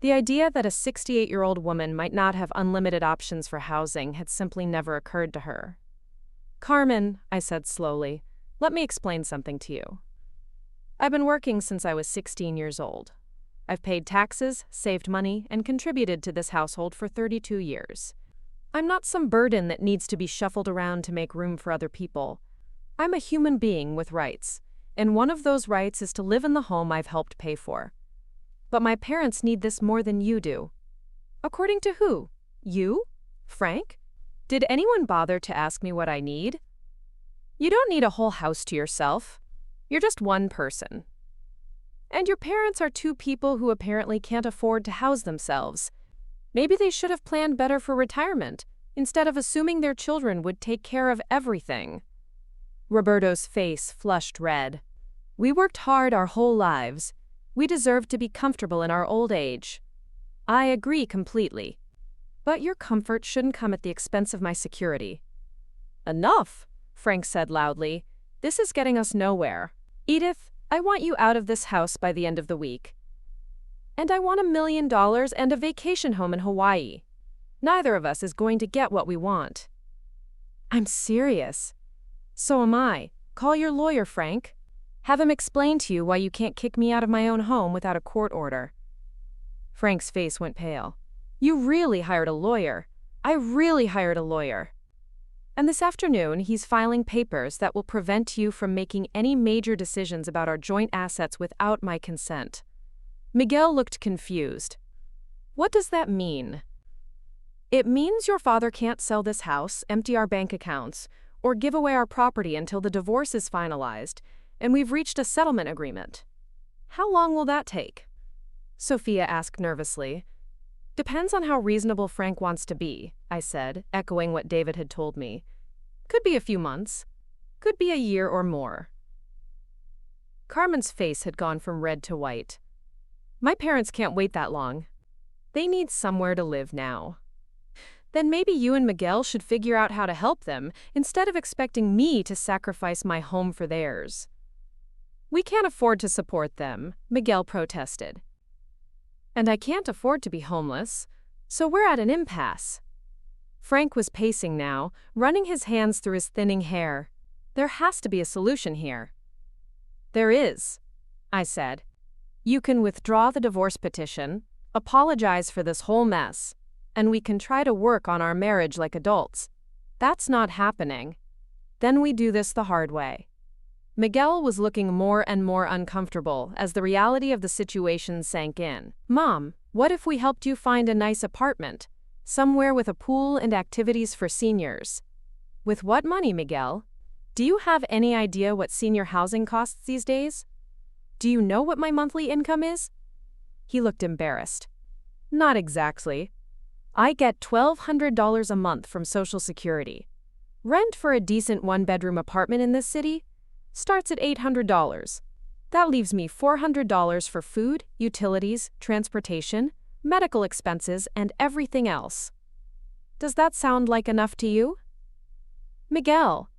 The idea that a 68-year-old woman might not have unlimited options for housing had simply never occurred to her. "Carmen," I said slowly, "let me explain something to you. I've been working since I was 16 years old. I've paid taxes, saved money, and contributed to this household for 32 years. I'm not some burden that needs to be shuffled around to make room for other people. I'm a human being with rights, and one of those rights is to live in the home I've helped pay for. But my parents need this more than you do." "According to who? You? Frank? Did anyone bother to ask me what I need?" "You don't need a whole house to yourself. You're just one person. And your parents are two people who apparently can't afford to house themselves. Maybe they should have planned better for retirement, instead of assuming their children would take care of everything." Roberto's face flushed red. "We worked hard our whole lives. We deserve to be comfortable in our old age." "I agree completely. But your comfort shouldn't come at the expense of my security." "Enough," Frank said loudly. "This is getting us nowhere. Edith, I want you out of this house by the end of the week. And I want $1 million and a vacation home in Hawaii. Neither of us is going to get what we want." "I'm serious." "So am I. Call your lawyer, Frank. Have him explain to you why you can't kick me out of my own home without a court order." Frank's face went pale. "You really hired a lawyer. I really hired a lawyer. And this afternoon, he's filing papers that will prevent you from making any major decisions about our joint assets without my consent." Miguel looked confused. "What does that mean?" "It means your father can't sell this house, empty our bank accounts, or give away our property until the divorce is finalized, and we've reached a settlement agreement." "How long will that take?" Sophia asked nervously. "Depends on how reasonable Frank wants to be," I said, echoing what David had told me. "Could be a few months. Could be a year or more." Carmen's face had gone from red to white. "My parents can't wait that long. They need somewhere to live now." "Then maybe you and Miguel should figure out how to help them, instead of expecting me to sacrifice my home for theirs." "We can't afford to support them," Miguel protested. "And I can't afford to be homeless, so we're at an impasse." Frank was pacing now, running his hands through his thinning hair. "There has to be a solution here." "There is," I said. "You can withdraw the divorce petition, apologize for this whole mess, and we can try to work on our marriage like adults. That's not happening. Then we do this the hard way." Miguel was looking more and more uncomfortable as the reality of the situation sank in. "Mom, what if we helped you find a nice apartment, somewhere with a pool and activities for seniors?" "With what money, Miguel? Do you have any idea what senior housing costs these days? Do you know what my monthly income is?" He looked embarrassed. "Not exactly. I get $1,200 a month from Social Security. Rent for a decent one-bedroom apartment in this city starts at $800. That leaves me $400 for food, utilities, transportation, medical expenses, and everything else. Does that sound like enough to you?" Miguel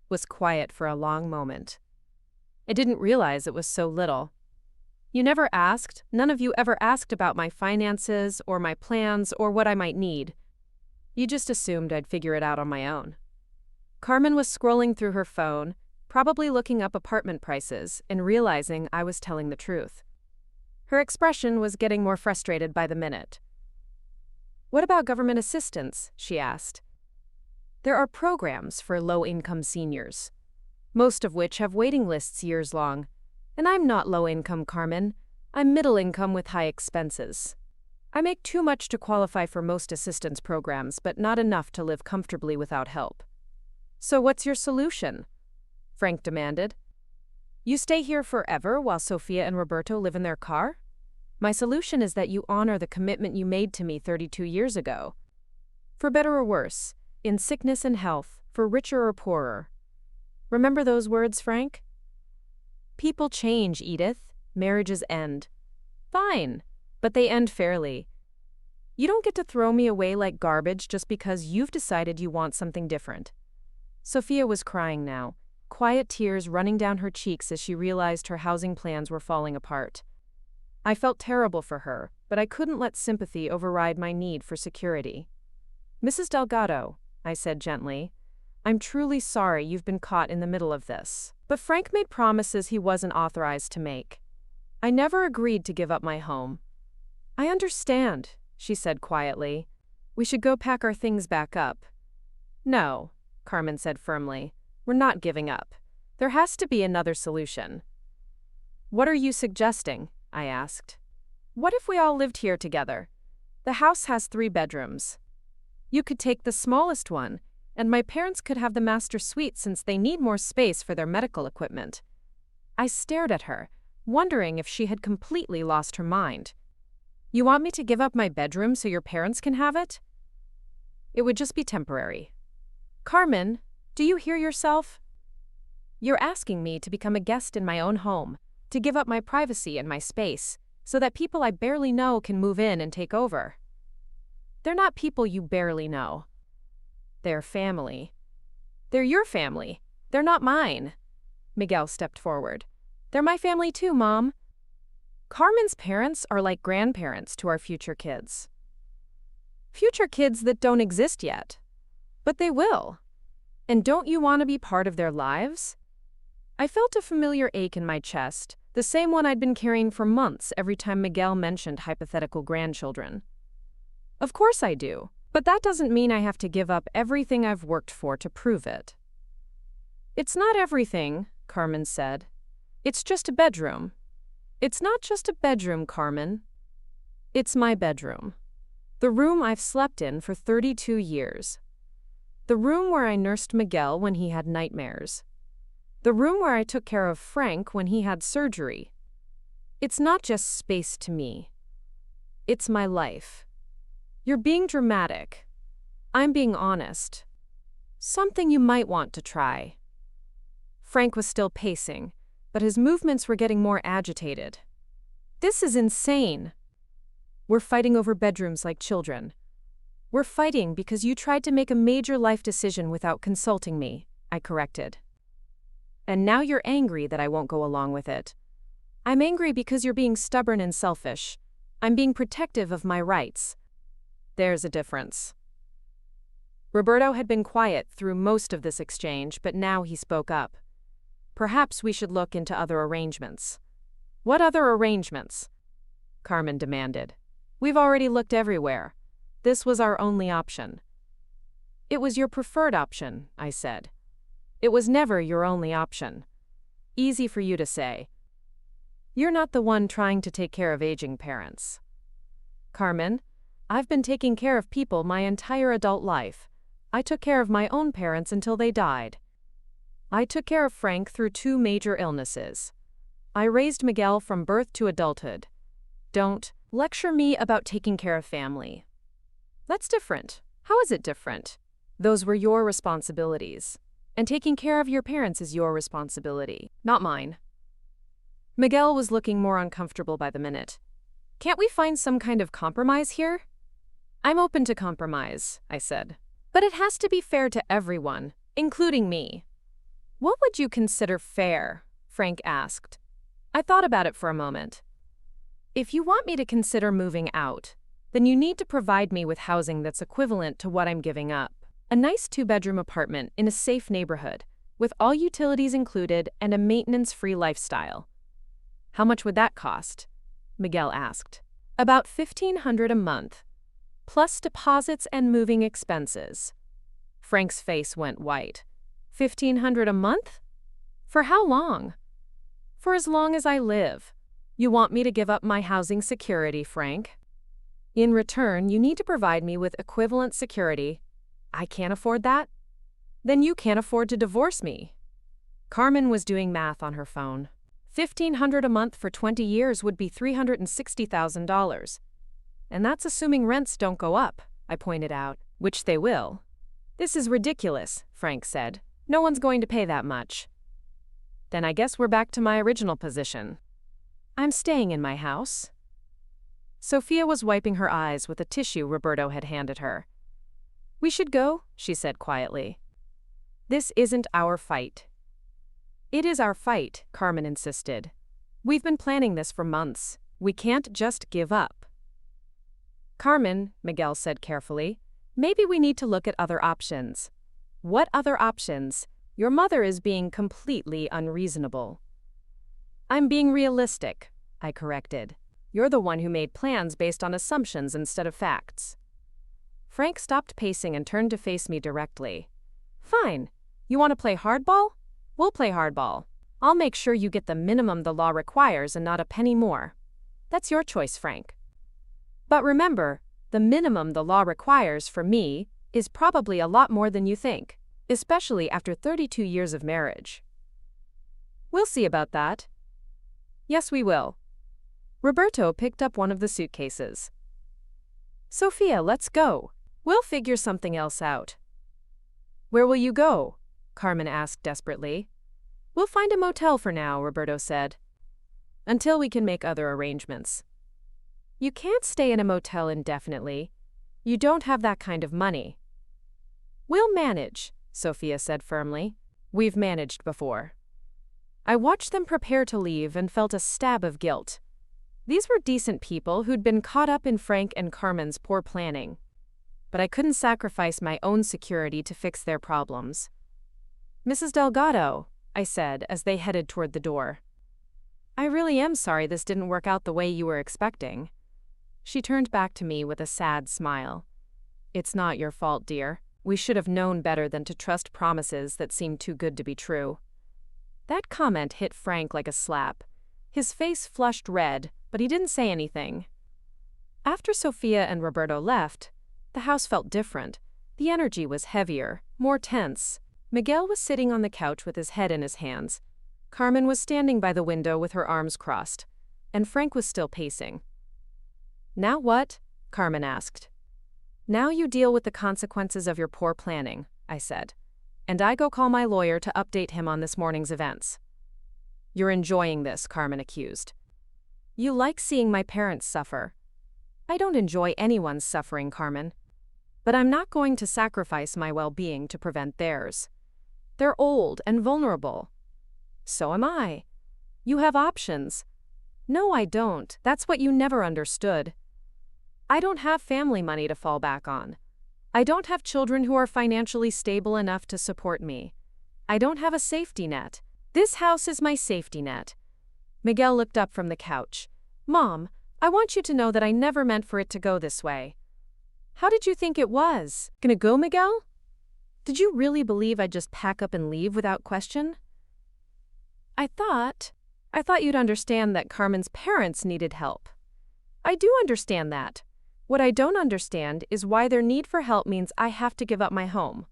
was quiet for a long moment. "I didn't realize it was so little. You never asked, none of you ever asked about my finances or my plans or what I might need. You just assumed I'd figure it out on my own." Carmen was scrolling through her phone, probably looking up apartment prices and realizing I was telling the truth. Her expression was getting more frustrated by the minute. "What about government assistance?" she asked. "There are programs for low-income seniors, most of which have waiting lists years long. And I'm not low-income, Carmen. I'm middle-income with high expenses. I make too much to qualify for most assistance programs, but not enough to live comfortably without help." "So what's your solution?" Frank demanded. "You stay here forever while Sophia and Roberto live in their car? My solution is that you honor the commitment you made to me 32 years ago. For better or worse, in sickness and health, for richer or poorer. Remember those words, Frank? People change, Edith. Marriages end. Fine, but they end fairly. You don't get to throw me away like garbage just because you've decided you want something different." Sophia was crying now, quiet tears running down her cheeks as she realized her housing plans were falling apart. I felt terrible for her, but I couldn't let sympathy override my need for security. "Mrs. Delgado," I said gently, "I'm truly sorry you've been caught in the middle of this." But Frank made promises he wasn't authorized to make. I never agreed to give up my home. "I understand," she said quietly. "We should go pack our things back up." "No," Carmen said firmly. "We're not giving up. There has to be another solution." "What are you suggesting?" I asked. "What if we all lived here together? The house has 3 bedrooms. You could take the smallest one, and my parents could have the master suite since they need more space for their medical equipment." I stared at her, wondering if she had completely lost her mind. "You want me to give up my bedroom so your parents can have it?" "It would just be temporary." "Carmen, do you hear yourself? You're asking me to become a guest in my own home, to give up my privacy and my space, so that people I barely know can move in and take over." "They're not people you barely know. They're family." "They're your family. They're not mine." Miguel stepped forward. "They're my family too, Mom. Carmen's parents are like grandparents to our future kids. Future kids that don't exist yet. But they will. And don't you want to be part of their lives?" I felt a familiar ache in my chest, the same one I'd been carrying for months every time Miguel mentioned hypothetical grandchildren. "Of course I do, but that doesn't mean I have to give up everything I've worked for to prove it." "It's not everything," Carmen said. "It's just a bedroom." "It's not just a bedroom, Carmen. It's my bedroom. The room I've slept in for 32 years. The room where I nursed Miguel when he had nightmares. The room where I took care of Frank when he had surgery. It's not just space to me. It's my life." "You're being dramatic. I'm being honest. Something you might want to try." Frank was still pacing, but his movements were getting more agitated. "This is insane. We're fighting over bedrooms like children. We're fighting because you tried to make a major life decision without consulting me," I corrected. "And now you're angry that I won't go along with it. I'm angry because you're being stubborn and selfish. I'm being protective of my rights. There's a difference." Roberto had been quiet through most of this exchange, but now he spoke up. "Perhaps we should look into other arrangements." "What other arrangements?" Carmen demanded. "We've already looked everywhere. This was our only option." "It was your preferred option," I said. "It was never your only option. Easy for you to say. You're not the one trying to take care of aging parents." "Carmen, I've been taking care of people my entire adult life. I took care of my own parents until they died. I took care of Frank through 2 major illnesses. I raised Miguel from birth to adulthood. Don't lecture me about taking care of family. That's different." "How is it different?" "Those were your responsibilities. And taking care of your parents is your responsibility, not mine." Miguel was looking more uncomfortable by the minute. "Can't we find some kind of compromise here?" "I'm open to compromise," I said. "But it has to be fair to everyone, including me." "What would you consider fair?" Frank asked. I thought about it for a moment. "If you want me to consider moving out, then you need to provide me with housing that's equivalent to what I'm giving up. A nice 2-bedroom apartment in a safe neighborhood, with all utilities included and a maintenance-free lifestyle." "How much would that cost?" Miguel asked. "About $1,500 a month, plus deposits and moving expenses." Frank's face went white. $1,500 a month? For how long?" "For as long as I live." "You want me to give up my housing security, Frank? In return, you need to provide me with equivalent security. I can't afford that? Then you can't afford to divorce me." Carmen was doing math on her phone. $1,500 a month for 20 years would be $360,000. "And that's assuming rents don't go up," I pointed out, "which they will." "This is ridiculous," Frank said. "No one's going to pay that much." "Then I guess we're back to my original position. I'm staying in my house." Sophia was wiping her eyes with a tissue Roberto had handed her. "We should go," she said quietly. "This isn't our fight." "It is our fight," Carmen insisted. "We've been planning this for months. We can't just give up." Carmen, Miguel said carefully, maybe we need to look at other options. What other options? Your mother is being completely unreasonable. I'm being realistic, I corrected. You're the one who made plans based on assumptions instead of facts. Frank stopped pacing and turned to face me directly. Fine. You want to play hardball? We'll play hardball. I'll make sure you get the minimum the law requires and not a penny more. That's your choice, Frank. But remember, the minimum the law requires for me is probably a lot more than you think, especially after 32 years of marriage. We'll see about that. Yes, we will. Roberto picked up one of the suitcases. Sophia, let's go. We'll figure something else out. Where will you go? Carmen asked desperately. We'll find a motel for now, Roberto said. Until we can make other arrangements. You can't stay in a motel indefinitely. You don't have that kind of money. We'll manage, Sophia said firmly. We've managed before. I watched them prepare to leave and felt a stab of guilt. These were decent people who'd been caught up in Frank and Carmen's poor planning. But I couldn't sacrifice my own security to fix their problems. Mrs. Delgado, I said as they headed toward the door. I really am sorry this didn't work out the way you were expecting. She turned back to me with a sad smile. It's not your fault, dear. We should have known better than to trust promises that seemed too good to be true. That comment hit Frank like a slap. His face flushed red, but he didn't say anything. After Sophia and Roberto left, the house felt different. The energy was heavier, more tense. Miguel was sitting on the couch with his head in his hands. Carmen was standing by the window with her arms crossed, and Frank was still pacing. Now what? Carmen asked. Now you deal with the consequences of your poor planning, I said. And I go call my lawyer to update him on this morning's events. You're enjoying this, Carmen accused. You like seeing my parents suffer. I don't enjoy anyone's suffering, Carmen. But I'm not going to sacrifice my well-being to prevent theirs. They're old and vulnerable. So am I. You have options. No, I don't. That's what you never understood. I don't have family money to fall back on. I don't have children who are financially stable enough to support me. I don't have a safety net. This house is my safety net. Miguel looked up from the couch. Mom, I want you to know that I never meant for it to go this way. How did you think it was? Gonna go, Miguel? Did you really believe I'd just pack up and leave without question? I thought you'd understand that Carmen's parents needed help. I do understand that. What I don't understand is why their need for help means I have to give up my home.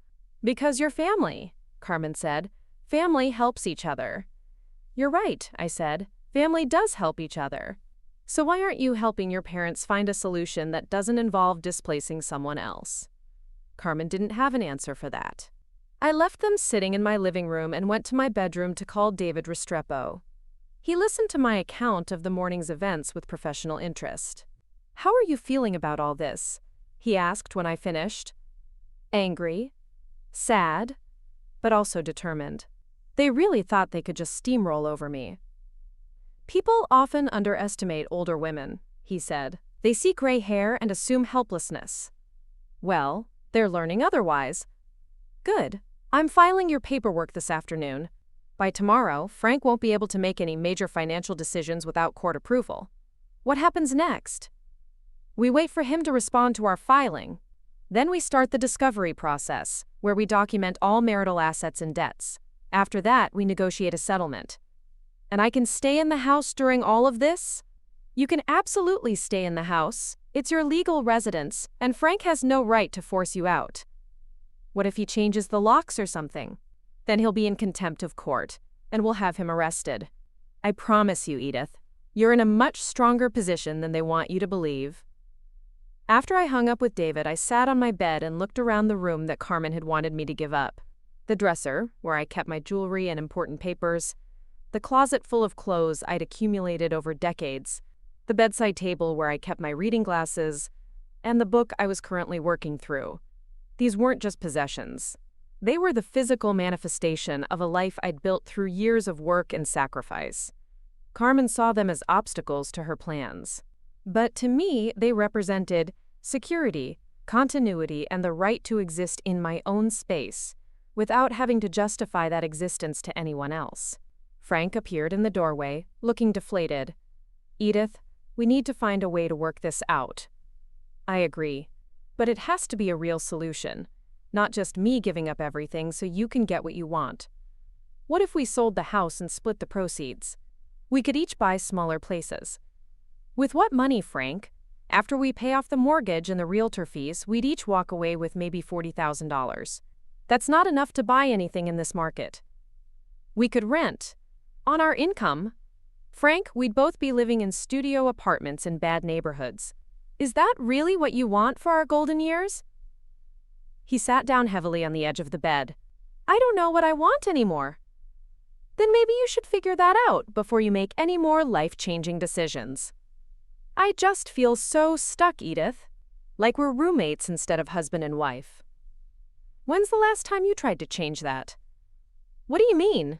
Because you're family, Carmen said. Family helps each other. You're right, I said. Family does help each other. So why aren't you helping your parents find a solution that doesn't involve displacing someone else? Carmen didn't have an answer for that. I left them sitting in my living room and went to my bedroom to call David Restrepo. He listened to my account of the morning's events with professional interest. How are you feeling about all this? He asked when I finished. Angry, sad, but also determined. They really thought they could just steamroll over me. People often underestimate older women, he said. They see gray hair and assume helplessness. Well, they're learning otherwise. Good. I'm filing your paperwork this afternoon. By tomorrow, Frank won't be able to make any major financial decisions without court approval. What happens next? We wait for him to respond to our filing. Then we start the discovery process, where we document all marital assets and debts. After that, we negotiate a settlement. And I can stay in the house during all of this? You can absolutely stay in the house. It's your legal residence, and Frank has no right to force you out. What if he changes the locks or something? Then he'll be in contempt of court, and we'll have him arrested. I promise you, Edith, you're in a much stronger position than they want you to believe. After I hung up with David, I sat on my bed and looked around the room that Carmen had wanted me to give up. The dresser, where I kept my jewelry and important papers, the closet full of clothes I'd accumulated over decades, the bedside table where I kept my reading glasses, and the book I was currently working through. These weren't just possessions. They were the physical manifestation of a life I'd built through years of work and sacrifice. Carmen saw them as obstacles to her plans. But to me, they represented security, continuity, and the right to exist in my own space, without having to justify that existence to anyone else. Frank appeared in the doorway, looking deflated. "Edith, we need to find a way to work this out." "I agree. But it has to be a real solution, not just me giving up everything so you can get what you want. What if we sold the house and split the proceeds? We could each buy smaller places." "With what money, Frank? After we pay off the mortgage and the realtor fees, we'd each walk away with maybe $40,000. That's not enough to buy anything in this market. We could rent. On our income, Frank, we'd both be living in studio apartments in bad neighborhoods. Is that really what you want for our golden years?" He sat down heavily on the edge of the bed. "I don't know what I want anymore." "Then maybe you should figure that out before you make any more life-changing decisions." "I just feel so stuck, Edith. Like we're roommates instead of husband and wife." "When's the last time you tried to change that?" "What do you mean?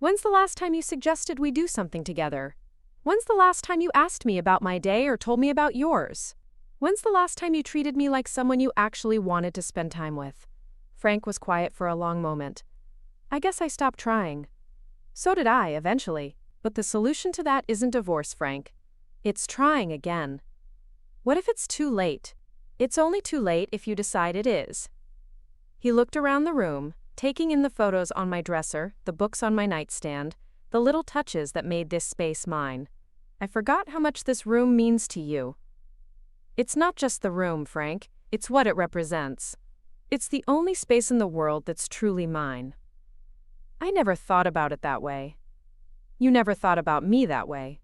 When's the last time you suggested we do something together? When's the last time you asked me about my day or told me about yours? When's the last time you treated me like someone you actually wanted to spend time with?" Frank was quiet for a long moment. "I guess I stopped trying." "So did I, eventually. But the solution to that isn't divorce, Frank. It's trying again." "What if it's too late?" "It's only too late if you decide it is." He looked around the room, taking in the photos on my dresser, the books on my nightstand, the little touches that made this space mine. "I forgot how much this room means to you." "It's not just the room, Frank. It's what it represents. It's the only space in the world that's truly mine." "I never thought about it that way." "You never thought about me that way.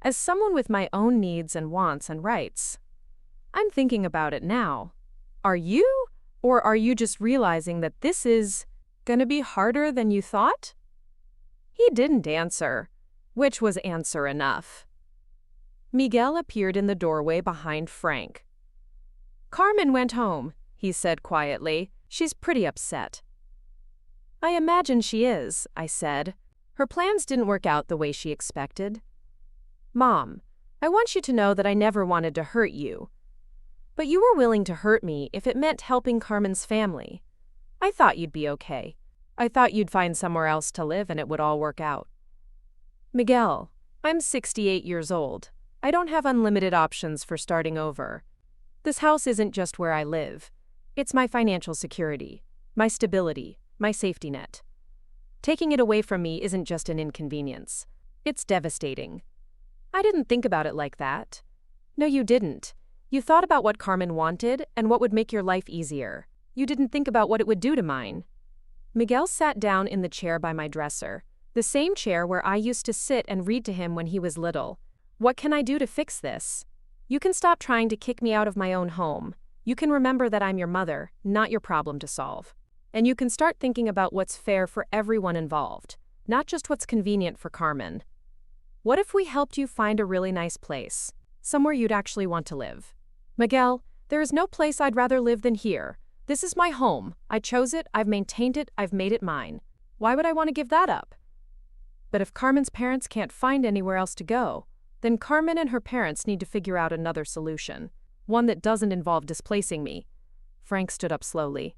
As someone with my own needs and wants and rights." "I'm thinking about it now." "Are you? Or are you just realizing that this is gonna be harder than you thought?" He didn't answer, which was answer enough. Miguel appeared in the doorway behind Frank. "Carmen went home," he said quietly. "She's pretty upset." "I imagine she is," I said. "Her plans didn't work out the way she expected." "Mom, I want you to know that I never wanted to hurt you. But you were willing to hurt me if it meant helping Carmen's family. I thought you'd be okay. I thought you'd find somewhere else to live and it would all work out." "Miguel, I'm 68 years old. I don't have unlimited options for starting over. This house isn't just where I live. It's my financial security, my stability, my safety net. Taking it away from me isn't just an inconvenience. It's devastating." "I didn't think about it like that." "No, you didn't. You thought about what Carmen wanted and what would make your life easier. You didn't think about what it would do to mine." Miguel sat down in the chair by my dresser, the same chair where I used to sit and read to him when he was little. "What can I do to fix this? You can stop trying to kick me out of my own home. You can remember that I'm your mother, not your problem to solve. And you can start thinking about what's fair for everyone involved, not just what's convenient for Carmen. What if we helped you find a really nice place, somewhere you'd actually want to live?" "Miguel, there is no place I'd rather live than here. This is my home. I chose it, I've maintained it, I've made it mine. Why would I want to give that up?" "But if Carmen's parents can't find anywhere else to go, then Carmen and her parents need to figure out another solution, one that doesn't involve displacing me." Frank stood up slowly.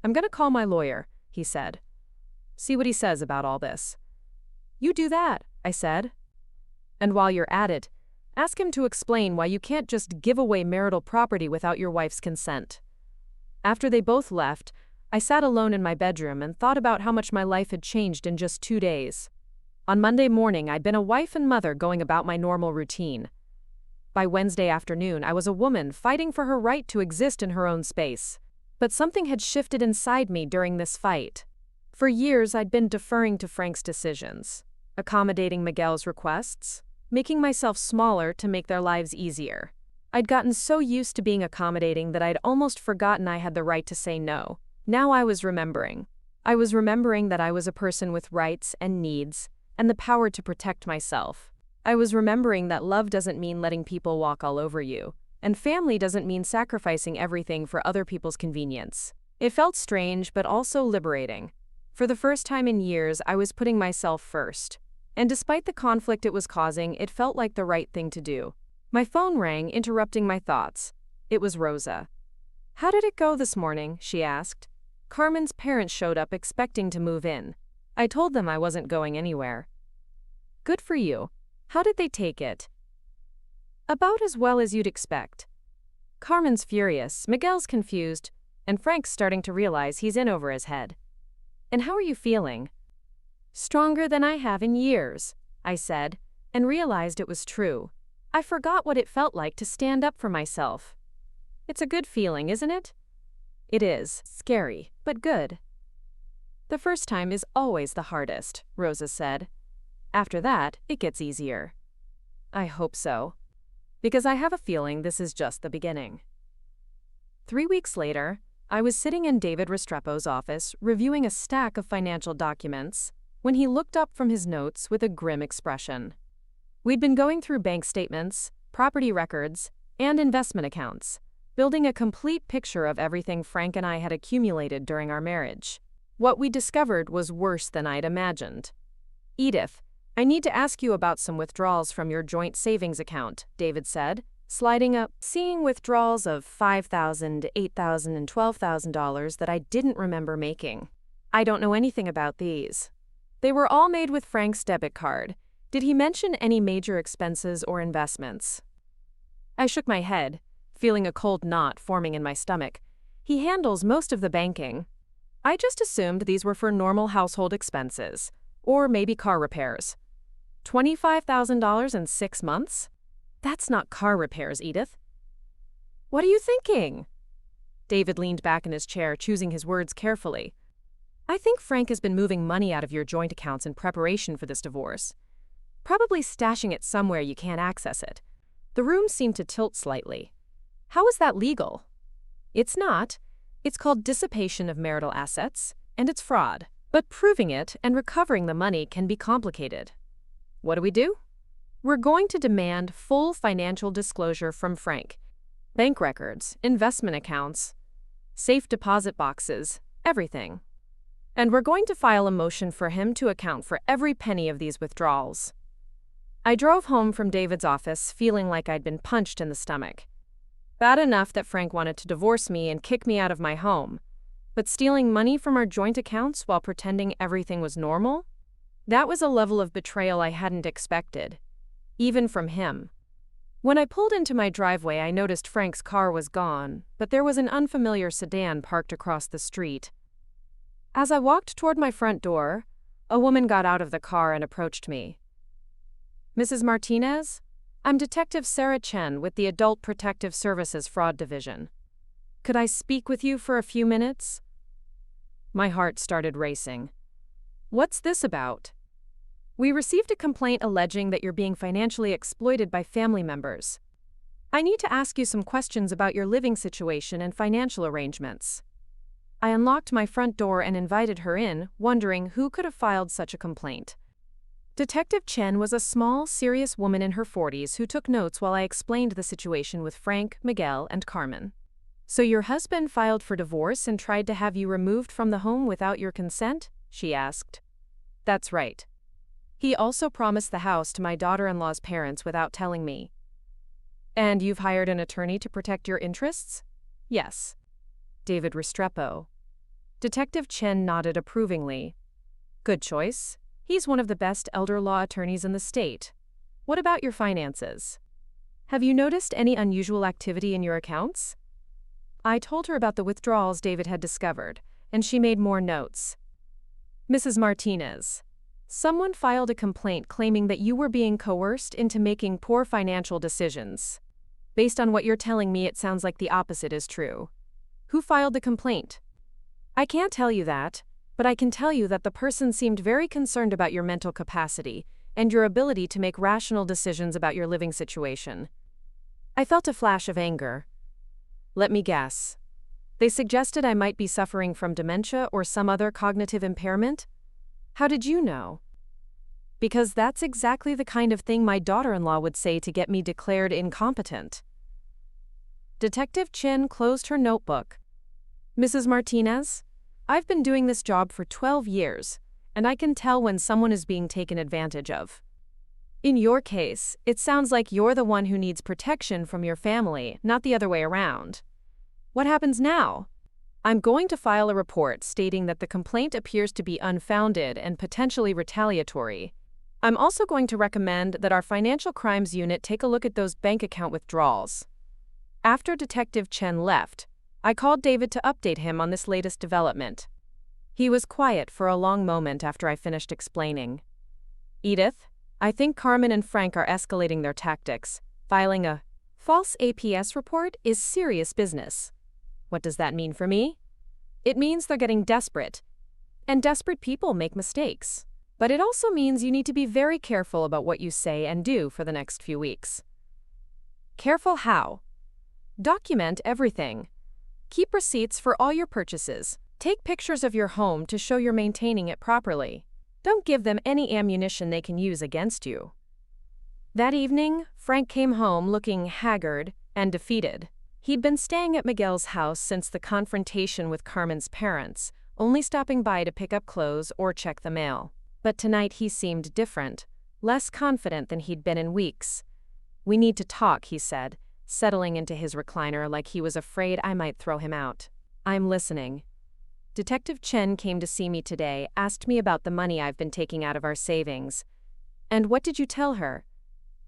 "I'm going to call my lawyer," he said. "See what he says about all this." "You do that," I said. "And while you're at it, ask him to explain why you can't just give away marital property without your wife's consent." After they both left, I sat alone in my bedroom and thought about how much my life had changed in just 2 days. On Monday morning, I'd been a wife and mother going about my normal routine. By Wednesday afternoon, I was a woman fighting for her right to exist in her own space. But something had shifted inside me during this fight. For years, I'd been deferring to Frank's decisions, accommodating Miguel's requests, making myself smaller to make their lives easier. I'd gotten so used to being accommodating that I'd almost forgotten I had the right to say no. Now I was remembering. I was remembering that I was a person with rights and needs, and the power to protect myself. I was remembering that love doesn't mean letting people walk all over you, and family doesn't mean sacrificing everything for other people's convenience. It felt strange, but also liberating. For the first time in years, I was putting myself first. And despite the conflict it was causing, it felt like the right thing to do. My phone rang, interrupting my thoughts. It was Rosa. "How did it go this morning?" she asked. Carmen's parents showed up expecting to move in. I told them I wasn't going anywhere. "Good for you. How did they take it?" "About as well as you'd expect." Carmen's furious, Miguel's confused, and Frank's starting to realize he's in over his head. "And how are you feeling?" "Stronger than I have in years," I said, and realized it was true. I forgot what it felt like to stand up for myself. It's a good feeling, isn't it? It is. Scary, but good. The first time is always the hardest, Rosa said. After that, it gets easier. I hope so. Because I have a feeling this is just the beginning. 3 weeks later, I was sitting in David Restrepo's office reviewing a stack of financial documents when he looked up from his notes with a grim expression. We'd been going through bank statements, property records, and investment accounts, building a complete picture of everything Frank and I had accumulated during our marriage. What we discovered was worse than I'd imagined. "Edith, I need to ask you about some withdrawals from your joint savings account," David said, sliding up, seeing withdrawals of $5,000, $8,000, and $12,000 that I didn't remember making. "I don't know anything about these. They were all made with Frank's debit card. Did he mention any major expenses or investments?" I shook my head, feeling a cold knot forming in my stomach. "He handles most of the banking. I just assumed these were for normal household expenses, or maybe car repairs. $25,000 in 6 months? That's not car repairs, Edith." "What are you thinking?" David leaned back in his chair, choosing his words carefully. "I think Frank has been moving money out of your joint accounts in preparation for this divorce. Probably stashing it somewhere you can't access it." The room seemed to tilt slightly. "How is that legal?" "It's not. It's called dissipation of marital assets, and it's fraud. But proving it and recovering the money can be complicated." "What do we do?" "We're going to demand full financial disclosure from Frank. Bank records, investment accounts, safe deposit boxes, everything. And we're going to file a motion for him to account for every penny of these withdrawals." I drove home from David's office feeling like I'd been punched in the stomach. Bad enough that Frank wanted to divorce me and kick me out of my home, but stealing money from our joint accounts while pretending everything was normal? That was a level of betrayal I hadn't expected, even from him. When I pulled into my driveway, I noticed Frank's car was gone, but there was an unfamiliar sedan parked across the street. As I walked toward my front door, a woman got out of the car and approached me. "Mrs. Martinez? I'm Detective Sarah Chen with the Adult Protective Services Fraud Division. Could I speak with you for a few minutes?" My heart started racing. "What's this about?" "We received a complaint alleging that you're being financially exploited by family members. I need to ask you some questions about your living situation and financial arrangements." I unlocked my front door and invited her in, wondering who could have filed such a complaint. Detective Chen was a small, serious woman in her 40s who took notes while I explained the situation with Frank, Miguel, and Carmen. "So your husband filed for divorce and tried to have you removed from the home without your consent?" she asked. "That's right. He also promised the house to my daughter-in-law's parents without telling me." "And you've hired an attorney to protect your interests?" "Yes." "David Restrepo." Detective Chen nodded approvingly. "Good choice. He's one of the best elder law attorneys in the state. What about your finances? Have you noticed any unusual activity in your accounts?" I told her about the withdrawals David had discovered, and she made more notes. "Mrs. Martinez, someone filed a complaint claiming that you were being coerced into making poor financial decisions. Based on what you're telling me, it sounds like the opposite is true. Who filed the complaint?" "I can't tell you that, but I can tell you that the person seemed very concerned about your mental capacity and your ability to make rational decisions about your living situation." I felt a flash of anger. "Let me guess. They suggested I might be suffering from dementia or some other cognitive impairment? How did you know?" "Because that's exactly the kind of thing my daughter-in-law would say to get me declared incompetent." Detective Chen closed her notebook. "Mrs. Martinez, I've been doing this job for 12 years, and I can tell when someone is being taken advantage of. In your case, it sounds like you're the one who needs protection from your family, not the other way around. What happens now? I'm going to file a report stating that the complaint appears to be unfounded and potentially retaliatory. I'm also going to recommend that our financial crimes unit take a look at those bank account withdrawals. After Detective Chen left, I called David to update him on this latest development. He was quiet for a long moment after I finished explaining. Edith, I think Carmen and Frank are escalating their tactics. Filing a false APS report is serious business. What does that mean for me? It means they're getting desperate. And desperate people make mistakes. But it also means you need to be very careful about what you say and do for the next few weeks. Careful how? Document everything. Keep receipts for all your purchases. Take pictures of your home to show you're maintaining it properly. Don't give them any ammunition they can use against you. That evening, Frank came home looking haggard and defeated. He'd been staying at Miguel's house since the confrontation with Carmen's parents, only stopping by to pick up clothes or check the mail. But tonight he seemed different, less confident than he'd been in weeks. We need to talk, he said, settling into his recliner like he was afraid I might throw him out. I'm listening. Detective Chen came to see me today, asked me about the money I've been taking out of our savings. And what did you tell her?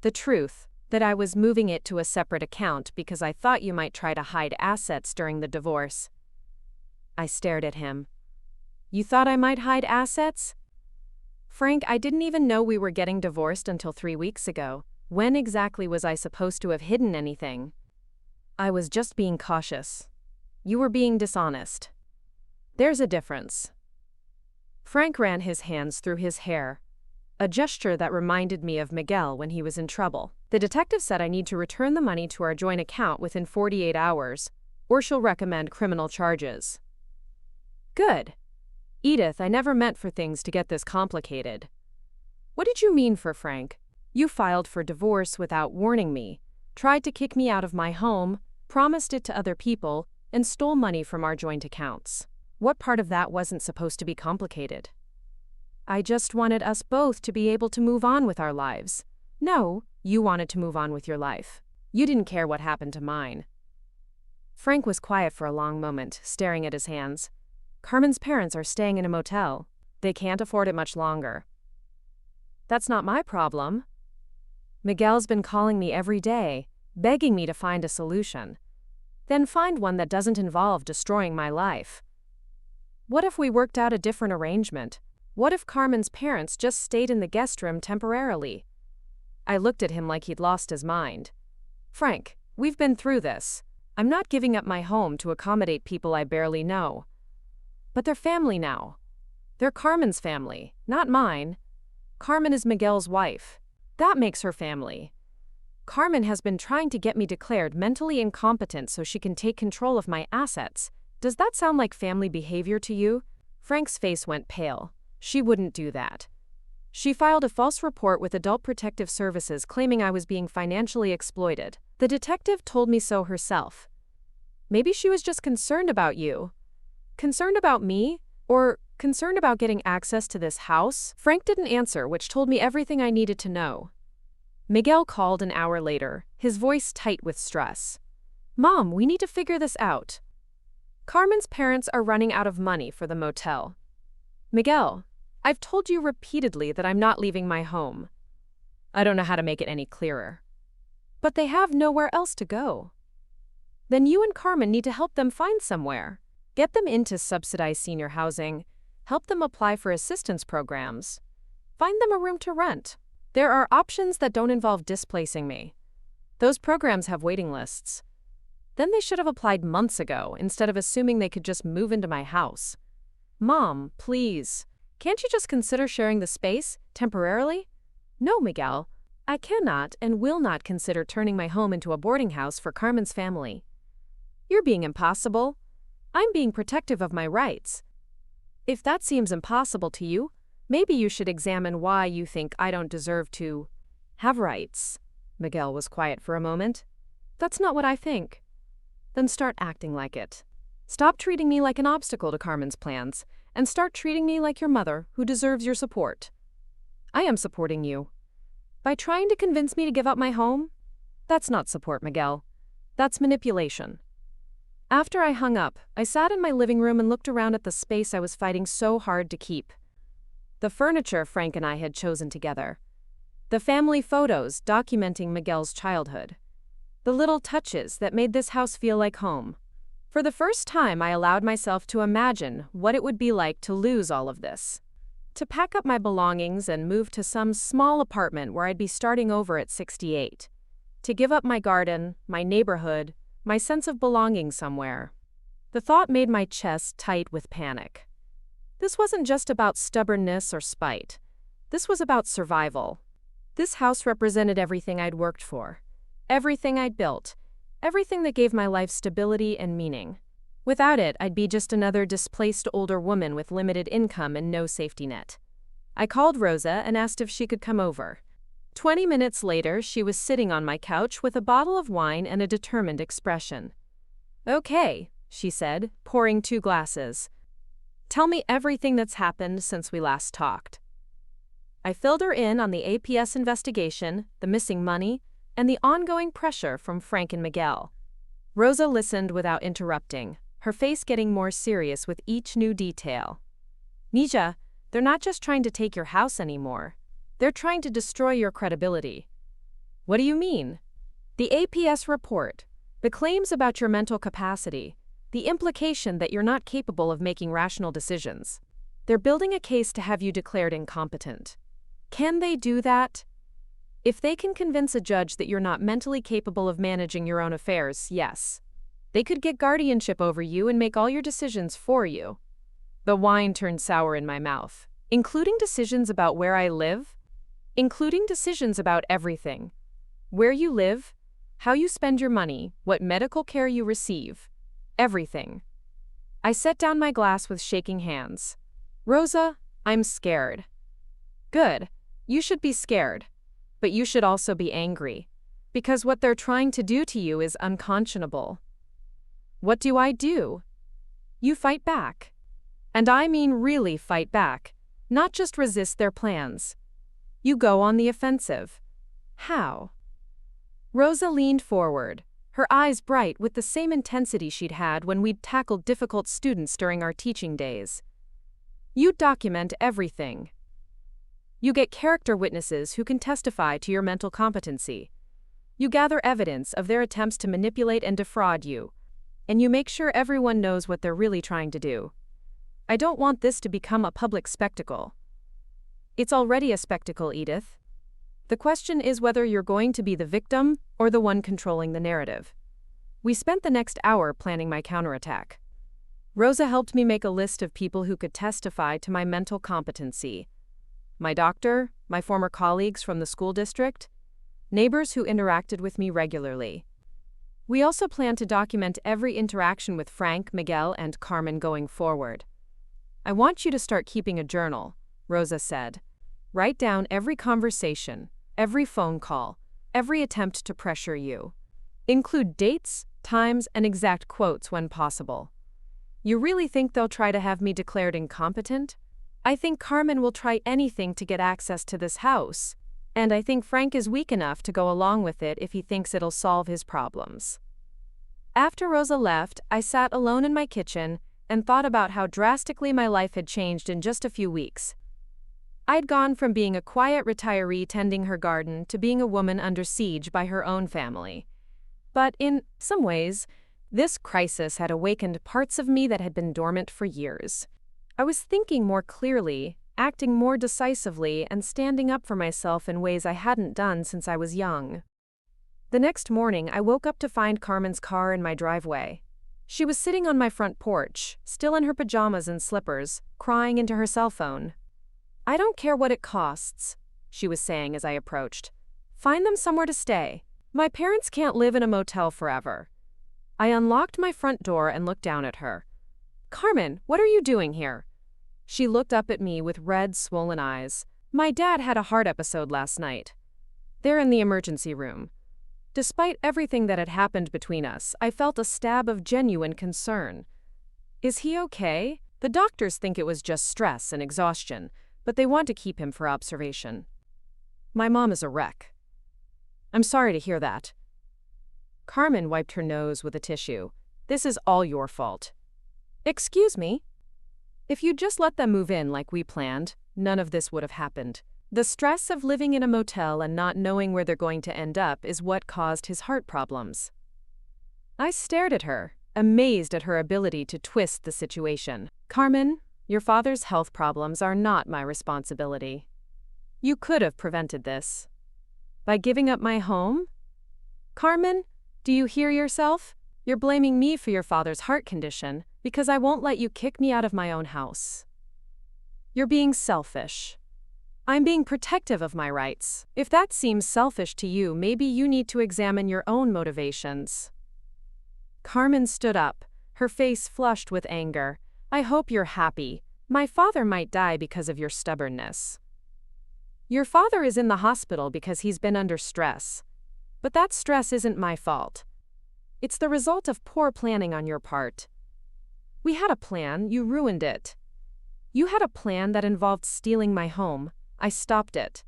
The truth, that I was moving it to a separate account because I thought you might try to hide assets during the divorce. I stared at him. You thought I might hide assets? Frank, I didn't even know we were getting divorced until 3 weeks ago. When exactly was I supposed to have hidden anything? I was just being cautious. You were being dishonest. There's a difference. Frank ran his hands through his hair, a gesture that reminded me of Miguel when he was in trouble. The detective said I need to return the money to our joint account within 48 hours, or she'll recommend criminal charges. Good. Edith, I never meant for things to get this complicated. What did you mean for Frank? You filed for divorce without warning me, tried to kick me out of my home, promised it to other people, and stole money from our joint accounts. What part of that wasn't supposed to be complicated? I just wanted us both to be able to move on with our lives. No, you wanted to move on with your life. You didn't care what happened to mine. Frank was quiet for a long moment, staring at his hands. Carmen's parents are staying in a motel. They can't afford it much longer. That's not my problem. Miguel's been calling me every day, begging me to find a solution. Then find one that doesn't involve destroying my life. What if we worked out a different arrangement? What if Carmen's parents just stayed in the guest room temporarily? I looked at him like he'd lost his mind. Frank, we've been through this. I'm not giving up my home to accommodate people I barely know. But they're family now. They're Carmen's family, not mine. Carmen is Miguel's wife. That makes her family. Carmen has been trying to get me declared mentally incompetent so she can take control of my assets. Does that sound like family behavior to you? Frank's face went pale. She wouldn't do that. She filed a false report with Adult Protective Services claiming I was being financially exploited. The detective told me so herself. Maybe she was just concerned about you. Concerned about me? Or concerned about getting access to this house? Frank didn't answer, which told me everything I needed to know. Miguel called an hour later, his voice tight with stress. Mom, we need to figure this out. Carmen's parents are running out of money for the motel. Miguel, I've told you repeatedly that I'm not leaving my home. I don't know how to make it any clearer. But they have nowhere else to go. Then you and Carmen need to help them find somewhere. Get them into subsidized senior housing. Help them apply for assistance programs. Find them a room to rent. There are options that don't involve displacing me. Those programs have waiting lists. Then they should have applied months ago instead of assuming they could just move into my house. Mom, please. Can't you just consider sharing the space, temporarily? No, Miguel. I cannot and will not consider turning my home into a boarding house for Carmen's family. You're being impossible. I'm being protective of my rights. If that seems impossible to you, maybe you should examine why you think I don't deserve to have rights. Miguel was quiet for a moment. That's not what I think. Then start acting like it. Stop treating me like an obstacle to Carmen's plans, and start treating me like your mother who deserves your support. I am supporting you. By trying to convince me to give up my home? That's not support, Miguel. That's manipulation. After I hung up, I sat in my living room and looked around at the space I was fighting so hard to keep. The furniture Frank and I had chosen together. The family photos documenting Miguel's childhood. The little touches that made this house feel like home. For the first time, I allowed myself to imagine what it would be like to lose all of this. To pack up my belongings and move to some small apartment where I'd be starting over at 68. To give up my garden, my neighborhood, my sense of belonging somewhere. The thought made my chest tight with panic. This wasn't just about stubbornness or spite. This was about survival. This house represented everything I'd worked for. Everything I'd built. Everything that gave my life stability and meaning. Without it, I'd be just another displaced older woman with limited income and no safety net. I called Rosa and asked if she could come over. 20 minutes later, she was sitting on my couch with a bottle of wine and a determined expression. "Okay," she said, pouring 2 glasses. "Tell me everything that's happened since we last talked." I filled her in on the APS investigation, the missing money, and the ongoing pressure from Frank and Miguel. Rosa listened without interrupting, her face getting more serious with each new detail. "Nija, they're not just trying to take your house anymore. They're trying to destroy your credibility." "What do you mean?" "The APS report, the claims about your mental capacity, the implication that you're not capable of making rational decisions. They're building a case to have you declared incompetent. Can they do that? If they can convince a judge that you're not mentally capable of managing your own affairs, yes. They could get guardianship over you and make all your decisions for you." The wine turned sour in my mouth. "Including decisions about where I live? Including decisions about everything. Where you live, how you spend your money, what medical care you receive. Everything." I set down my glass with shaking hands. "Rosa, I'm scared." "Good. You should be scared. But you should also be angry. Because what they're trying to do to you is unconscionable." "What do I do?" "You fight back. And I mean really fight back, not just resist their plans. You go on the offensive." "How?" Rosa leaned forward, her eyes bright with the same intensity she'd had when we'd tackled difficult students during our teaching days. "You document everything. You get character witnesses who can testify to your mental competency. You gather evidence of their attempts to manipulate and defraud you. And you make sure everyone knows what they're really trying to do. I don't want this to become a public spectacle." "It's already a spectacle, Edith. The question is whether you're going to be the victim or the one controlling the narrative." We spent the next hour planning my counterattack. Rosa helped me make a list of people who could testify to my mental competency. My doctor, my former colleagues from the school district, neighbors who interacted with me regularly. We also planned to document every interaction with Frank, Miguel, and Carmen going forward. "I want you to start keeping a journal," Rosa said. "Write down every conversation, every phone call, every attempt to pressure you. Include dates, times, and exact quotes when possible." "You really think they'll try to have me declared incompetent?" "I think Carmen will try anything to get access to this house. And I think Frank is weak enough to go along with it if he thinks it'll solve his problems." After Rosa left, I sat alone in my kitchen and thought about how drastically my life had changed in just a few weeks. I'd gone from being a quiet retiree tending her garden to being a woman under siege by her own family. But in some ways, this crisis had awakened parts of me that had been dormant for years. I was thinking more clearly, acting more decisively, and standing up for myself in ways I hadn't done since I was young. The next morning, I woke up to find Carmen's car in my driveway. She was sitting on my front porch, still in her pajamas and slippers, crying into her cell phone. "I don't care what it costs," she was saying as I approached. "Find them somewhere to stay. My parents can't live in a motel forever." I unlocked my front door and looked down at her. "Carmen, what are you doing here?" She looked up at me with red, swollen eyes. "My dad had a heart episode last night. They're in the emergency room." Despite everything that had happened between us, I felt a stab of genuine concern. "Is he okay?" "The doctors think it was just stress and exhaustion, but they want to keep him for observation." My mom is a wreck. I'm sorry to hear that. Carmen wiped her nose with a tissue. This is all your fault. Excuse me? If you'd just let them move in like we planned, none of this would have happened. The stress of living in a motel and not knowing where they're going to end up is what caused his heart problems. I stared at her, amazed at her ability to twist the situation. Carmen, your father's health problems are not my responsibility. You could have prevented this. By giving up my home? Carmen, do you hear yourself? You're blaming me for your father's heart condition because I won't let you kick me out of my own house. You're being selfish. I'm being protective of my rights. If that seems selfish to you, maybe you need to examine your own motivations. Carmen stood up, her face flushed with anger. I hope you're happy. My father might die because of your stubbornness. Your father is in the hospital because he's been under stress. But that stress isn't my fault. It's the result of poor planning on your part. We had a plan, you ruined it. You had a plan that involved stealing my home. I stopped it.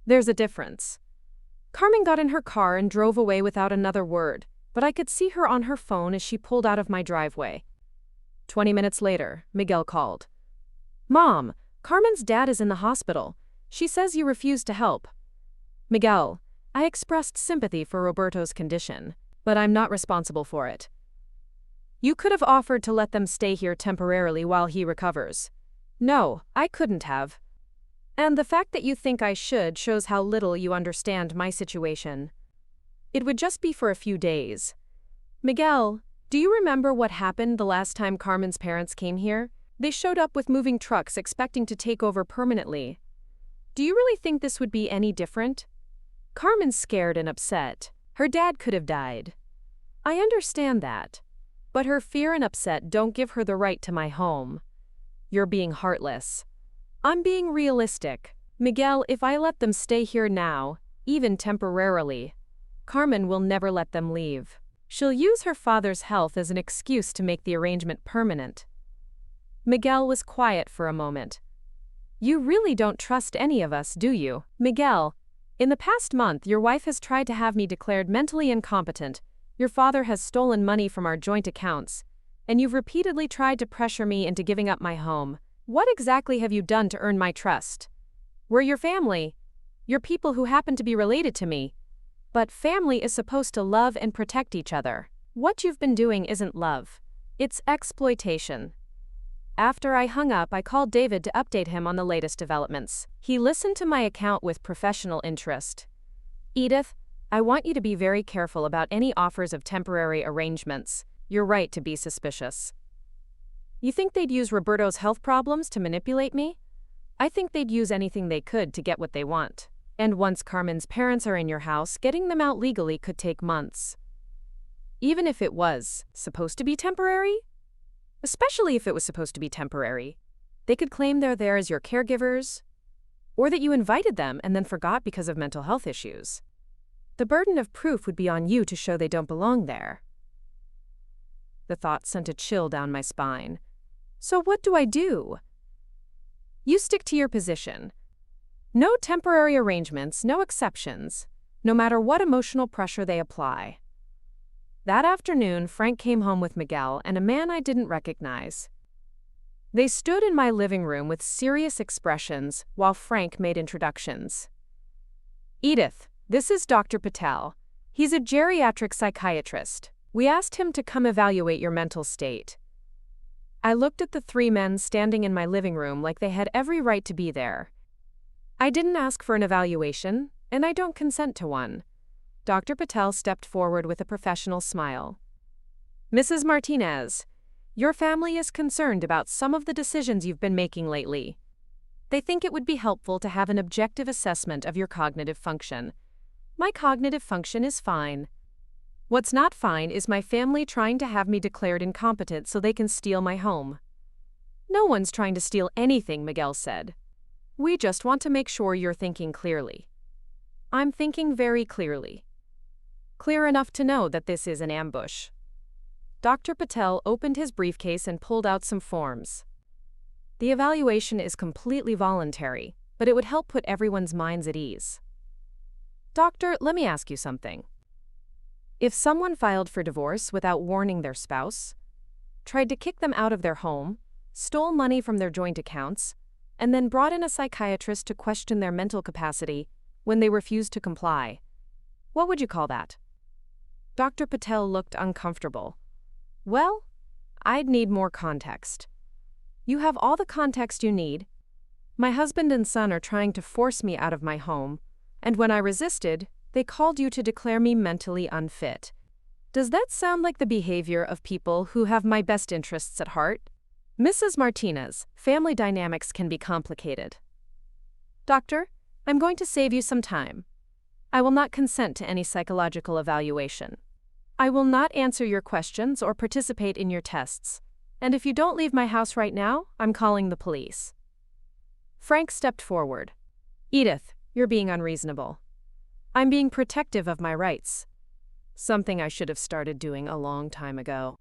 There's a difference. Carmen got in her car and drove away without another word, but I could see her on her phone as she pulled out of my driveway. 20 minutes later, Miguel called. Mom, Carmen's dad is in the hospital. She says you refused to help. Miguel, I expressed sympathy for Roberto's condition, but I'm not responsible for it. You could have offered to let them stay here temporarily while he recovers. No, I couldn't have. And the fact that you think I should shows how little you understand my situation. It would just be for a few days. Miguel, do you remember what happened the last time Carmen's parents came here? They showed up with moving trucks expecting to take over permanently. Do you really think this would be any different? Carmen's scared and upset. Her dad could have died. I understand that. But her fear and upset don't give her the right to my home. You're being heartless. I'm being realistic. Miguel, if I let them stay here now, even temporarily, Carmen will never let them leave. She'll use her father's health as an excuse to make the arrangement permanent. Miguel was quiet for a moment. You really don't trust any of us, do you? Miguel, in the past month, your wife has tried to have me declared mentally incompetent. Your father has stolen money from our joint accounts, and you've repeatedly tried to pressure me into giving up my home. What exactly have you done to earn my trust? We're your family. You're people who happen to be related to me. But family is supposed to love and protect each other. What you've been doing isn't love. It's exploitation. After I hung up, I called David to update him on the latest developments. He listened to my account with professional interest. Edith, I want you to be very careful about any offers of temporary arrangements. You're right to be suspicious. You think they'd use Roberto's health problems to manipulate me? I think they'd use anything they could to get what they want. And once Carmen's parents are in your house, getting them out legally could take months. Even if it was supposed to be temporary? Especially if it was supposed to be temporary. They could claim they're there as your caregivers, or that you invited them and then forgot because of mental health issues. The burden of proof would be on you to show they don't belong there. The thought sent a chill down my spine. So what do I do? You stick to your position. No temporary arrangements, no exceptions, no matter what emotional pressure they apply. That afternoon, Frank came home with Miguel and a man I didn't recognize. They stood in my living room with serious expressions while Frank made introductions. Edith, this is Dr. Patel. He's a geriatric psychiatrist. We asked him to come evaluate your mental state. I looked at the three men standing in my living room like they had every right to be there. I didn't ask for an evaluation, and I don't consent to one. Dr. Patel stepped forward with a professional smile. Mrs. Martinez, your family is concerned about some of the decisions you've been making lately. They think it would be helpful to have an objective assessment of your cognitive function. My cognitive function is fine. What's not fine is my family trying to have me declared incompetent so they can steal my home. No one's trying to steal anything, Miguel said. We just want to make sure you're thinking clearly. I'm thinking very clearly. Clear enough to know that this is an ambush. Dr. Patel opened his briefcase and pulled out some forms. The evaluation is completely voluntary, but it would help put everyone's minds at ease. Doctor, let me ask you something. If someone filed for divorce without warning their spouse, tried to kick them out of their home, stole money from their joint accounts, and then brought in a psychiatrist to question their mental capacity when they refused to comply, what would you call that? Dr. Patel looked uncomfortable. Well, I'd need more context. You have all the context you need. My husband and son are trying to force me out of my home, and when I resisted, they called you to declare me mentally unfit. Does that sound like the behavior of people who have my best interests at heart? Mrs. Martinez, family dynamics can be complicated. Doctor, I'm going to save you some time. I will not consent to any psychological evaluation. I will not answer your questions or participate in your tests. And if you don't leave my house right now, I'm calling the police. Frank stepped forward. Edith, you're being unreasonable. I'm being protective of my rights. Something I should have started doing a long time ago.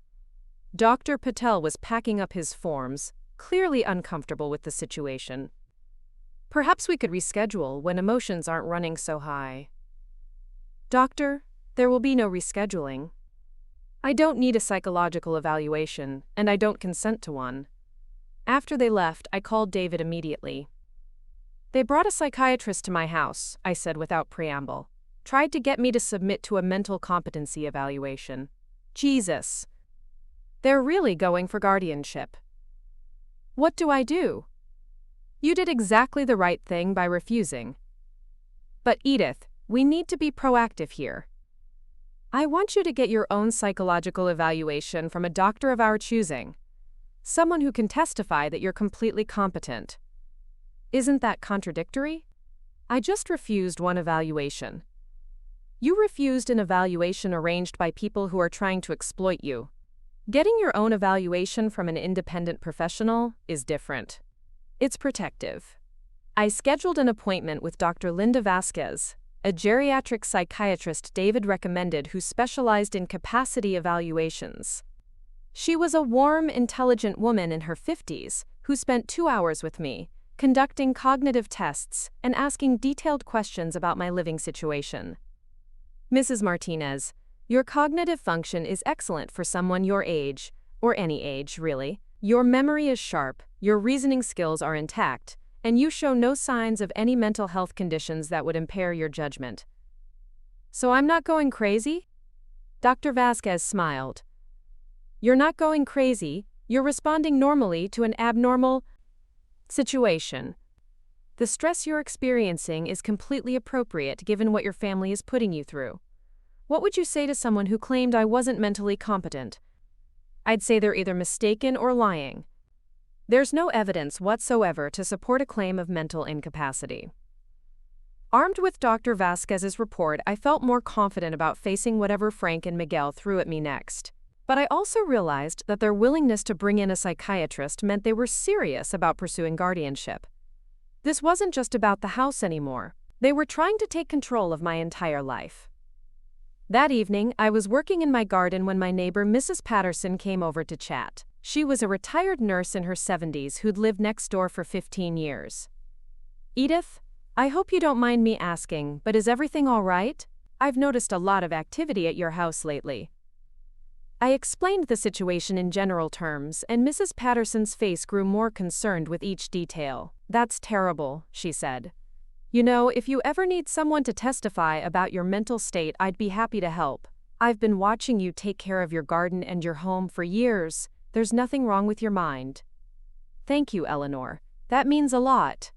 Dr. Patel was packing up his forms, clearly uncomfortable with the situation. Perhaps we could reschedule when emotions aren't running so high. Doctor, there will be no rescheduling. I don't need a psychological evaluation, and I don't consent to one. After they left, I called David immediately. They brought a psychiatrist to my house, I said without preamble. Tried to get me to submit to a mental competency evaluation. Jesus. They're really going for guardianship. What do I do? You did exactly the right thing by refusing. But Edith, we need to be proactive here. I want you to get your own psychological evaluation from a doctor of our choosing. Someone who can testify that you're completely competent. Isn't that contradictory? I just refused one evaluation. You refused an evaluation arranged by people who are trying to exploit you. Getting your own evaluation from an independent professional is different. It's protective. I scheduled an appointment with Dr. Linda Vasquez, a geriatric psychiatrist David recommended who specialized in capacity evaluations. She was a warm, intelligent woman in her 50s who spent 2 hours with me, conducting cognitive tests and asking detailed questions about my living situation. Mrs. Martinez, your cognitive function is excellent for someone your age, or any age, really. Your memory is sharp, your reasoning skills are intact, and you show no signs of any mental health conditions that would impair your judgment. So I'm not going crazy? Dr. Vasquez smiled. You're not going crazy, you're responding normally to an abnormal situation. The stress you're experiencing is completely appropriate given what your family is putting you through. What would you say to someone who claimed I wasn't mentally competent? I'd say they're either mistaken or lying. There's no evidence whatsoever to support a claim of mental incapacity. Armed with Dr. Vasquez's report, I felt more confident about facing whatever Frank and Miguel threw at me next. But I also realized that their willingness to bring in a psychiatrist meant they were serious about pursuing guardianship. This wasn't just about the house anymore. They were trying to take control of my entire life. That evening, I was working in my garden when my neighbor Mrs. Patterson came over to chat. She was a retired nurse in her 70s who'd lived next door for 15 years. Edith, I hope you don't mind me asking, but is everything all right? I've noticed a lot of activity at your house lately. I explained the situation in general terms, and Mrs. Patterson's face grew more concerned with each detail. That's terrible, she said. You know, if you ever need someone to testify about your mental state, I'd be happy to help. I've been watching you take care of your garden and your home for years. There's nothing wrong with your mind. Thank you, Eleanor. That means a lot.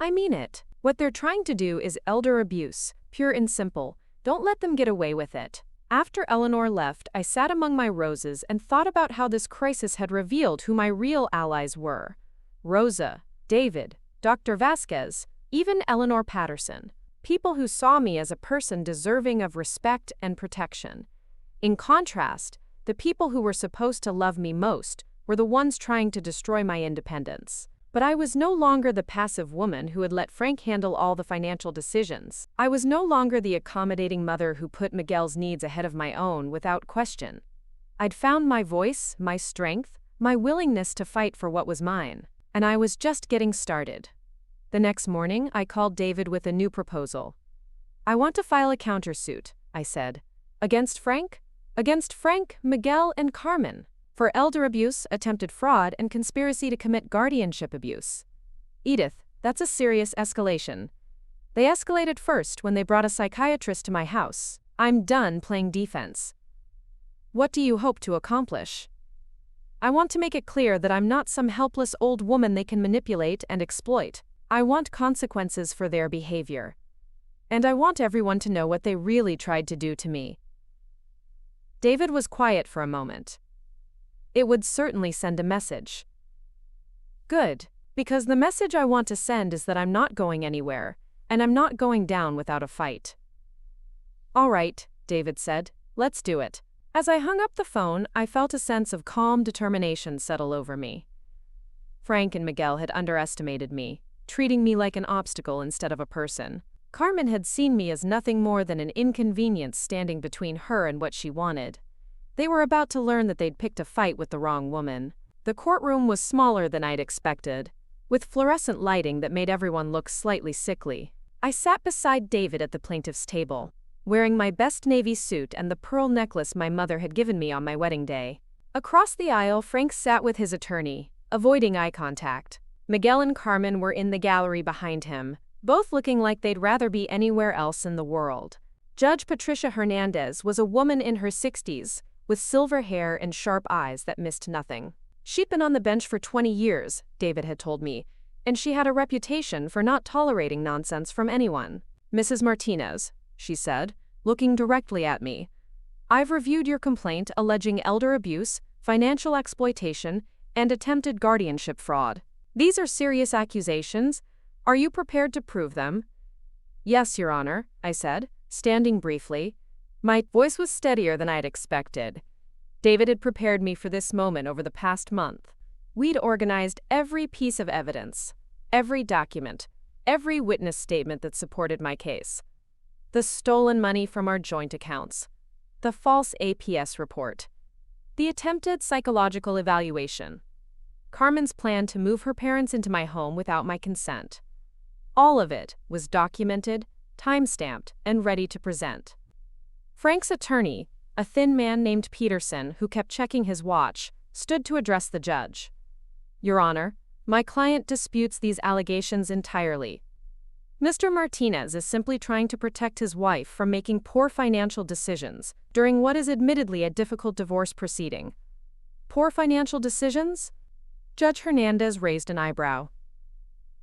I mean it. What they're trying to do is elder abuse, pure and simple. Don't let them get away with it. After Eleanor left, I sat among my roses and thought about how this crisis had revealed who my real allies were. Rosa, David, Dr. Vasquez, even Eleanor Patterson. People who saw me as a person deserving of respect and protection. In contrast, the people who were supposed to love me most were the ones trying to destroy my independence. But I was no longer the passive woman who had let Frank handle all the financial decisions. I was no longer the accommodating mother who put Miguel's needs ahead of my own without question. I'd found my voice, my strength, my willingness to fight for what was mine, and I was just getting started. The next morning, I called David with a new proposal. I want to file a countersuit, I said. Against Frank? Against Frank, Miguel, and Carmen. For elder abuse, attempted fraud, and conspiracy to commit guardianship abuse. Edith, that's a serious escalation. They escalated first when they brought a psychiatrist to my house. I'm done playing defense. What do you hope to accomplish? I want to make it clear that I'm not some helpless old woman they can manipulate and exploit. I want consequences for their behavior. And I want everyone to know what they really tried to do to me. David was quiet for a moment. It would certainly send a message. Good, because the message I want to send is that I'm not going anywhere, and I'm not going down without a fight. All right, David said, let's do it. As I hung up the phone, I felt a sense of calm determination settle over me. Frank and Miguel had underestimated me, treating me like an obstacle instead of a person. Carmen had seen me as nothing more than an inconvenience standing between her and what she wanted. They were about to learn that they'd picked a fight with the wrong woman. The courtroom was smaller than I'd expected, with fluorescent lighting that made everyone look slightly sickly. I sat beside David at the plaintiff's table, wearing my best navy suit and the pearl necklace my mother had given me on my wedding day. Across the aisle, Frank sat with his attorney, avoiding eye contact. Miguel and Carmen were in the gallery behind him, both looking like they'd rather be anywhere else in the world. Judge Patricia Hernandez was a woman in her 60s, with silver hair and sharp eyes that missed nothing. She'd been on the bench for 20 years, David had told me, and she had a reputation for not tolerating nonsense from anyone. Mrs. Martinez, she said, looking directly at me, I've reviewed your complaint alleging elder abuse, financial exploitation, and attempted guardianship fraud. These are serious accusations. Are you prepared to prove them? Yes, Your Honor, I said, standing briefly. My voice was steadier than I'd expected. David had prepared me for this moment over the past month. We'd organized every piece of evidence, every document, every witness statement that supported my case. The stolen money from our joint accounts, the false APS report, the attempted psychological evaluation, Carmen's plan to move her parents into my home without my consent. All of it was documented, time-stamped, and ready to present. Frank's attorney, a thin man named Peterson who kept checking his watch, stood to address the judge. Your Honor, my client disputes these allegations entirely. Mr. Martinez is simply trying to protect his wife from making poor financial decisions during what is admittedly a difficult divorce proceeding. Poor financial decisions? Judge Hernandez raised an eyebrow.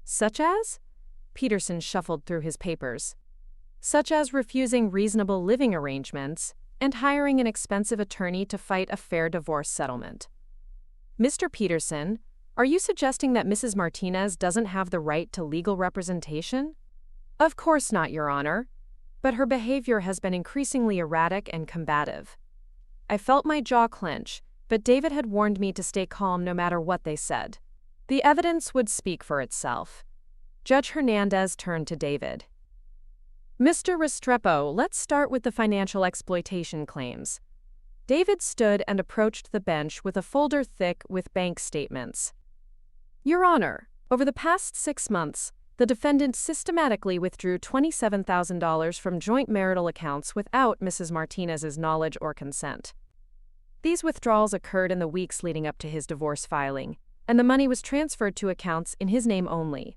Such as? Peterson shuffled through his papers. Such as refusing reasonable living arrangements and hiring an expensive attorney to fight a fair divorce settlement. Mr. Peterson, are you suggesting that Mrs. Martinez doesn't have the right to legal representation? Of course not, Your Honor, but her behavior has been increasingly erratic and combative. I felt my jaw clench, but David had warned me to stay calm no matter what they said. The evidence would speak for itself. Judge Hernandez turned to David. Mr. Restrepo, let's start with the financial exploitation claims. David stood and approached the bench with a folder thick with bank statements. Your Honor, over the past 6 months, the defendant systematically withdrew $27,000 from joint marital accounts without Mrs. Martinez's knowledge or consent. These withdrawals occurred in the weeks leading up to his divorce filing, and the money was transferred to accounts in his name only.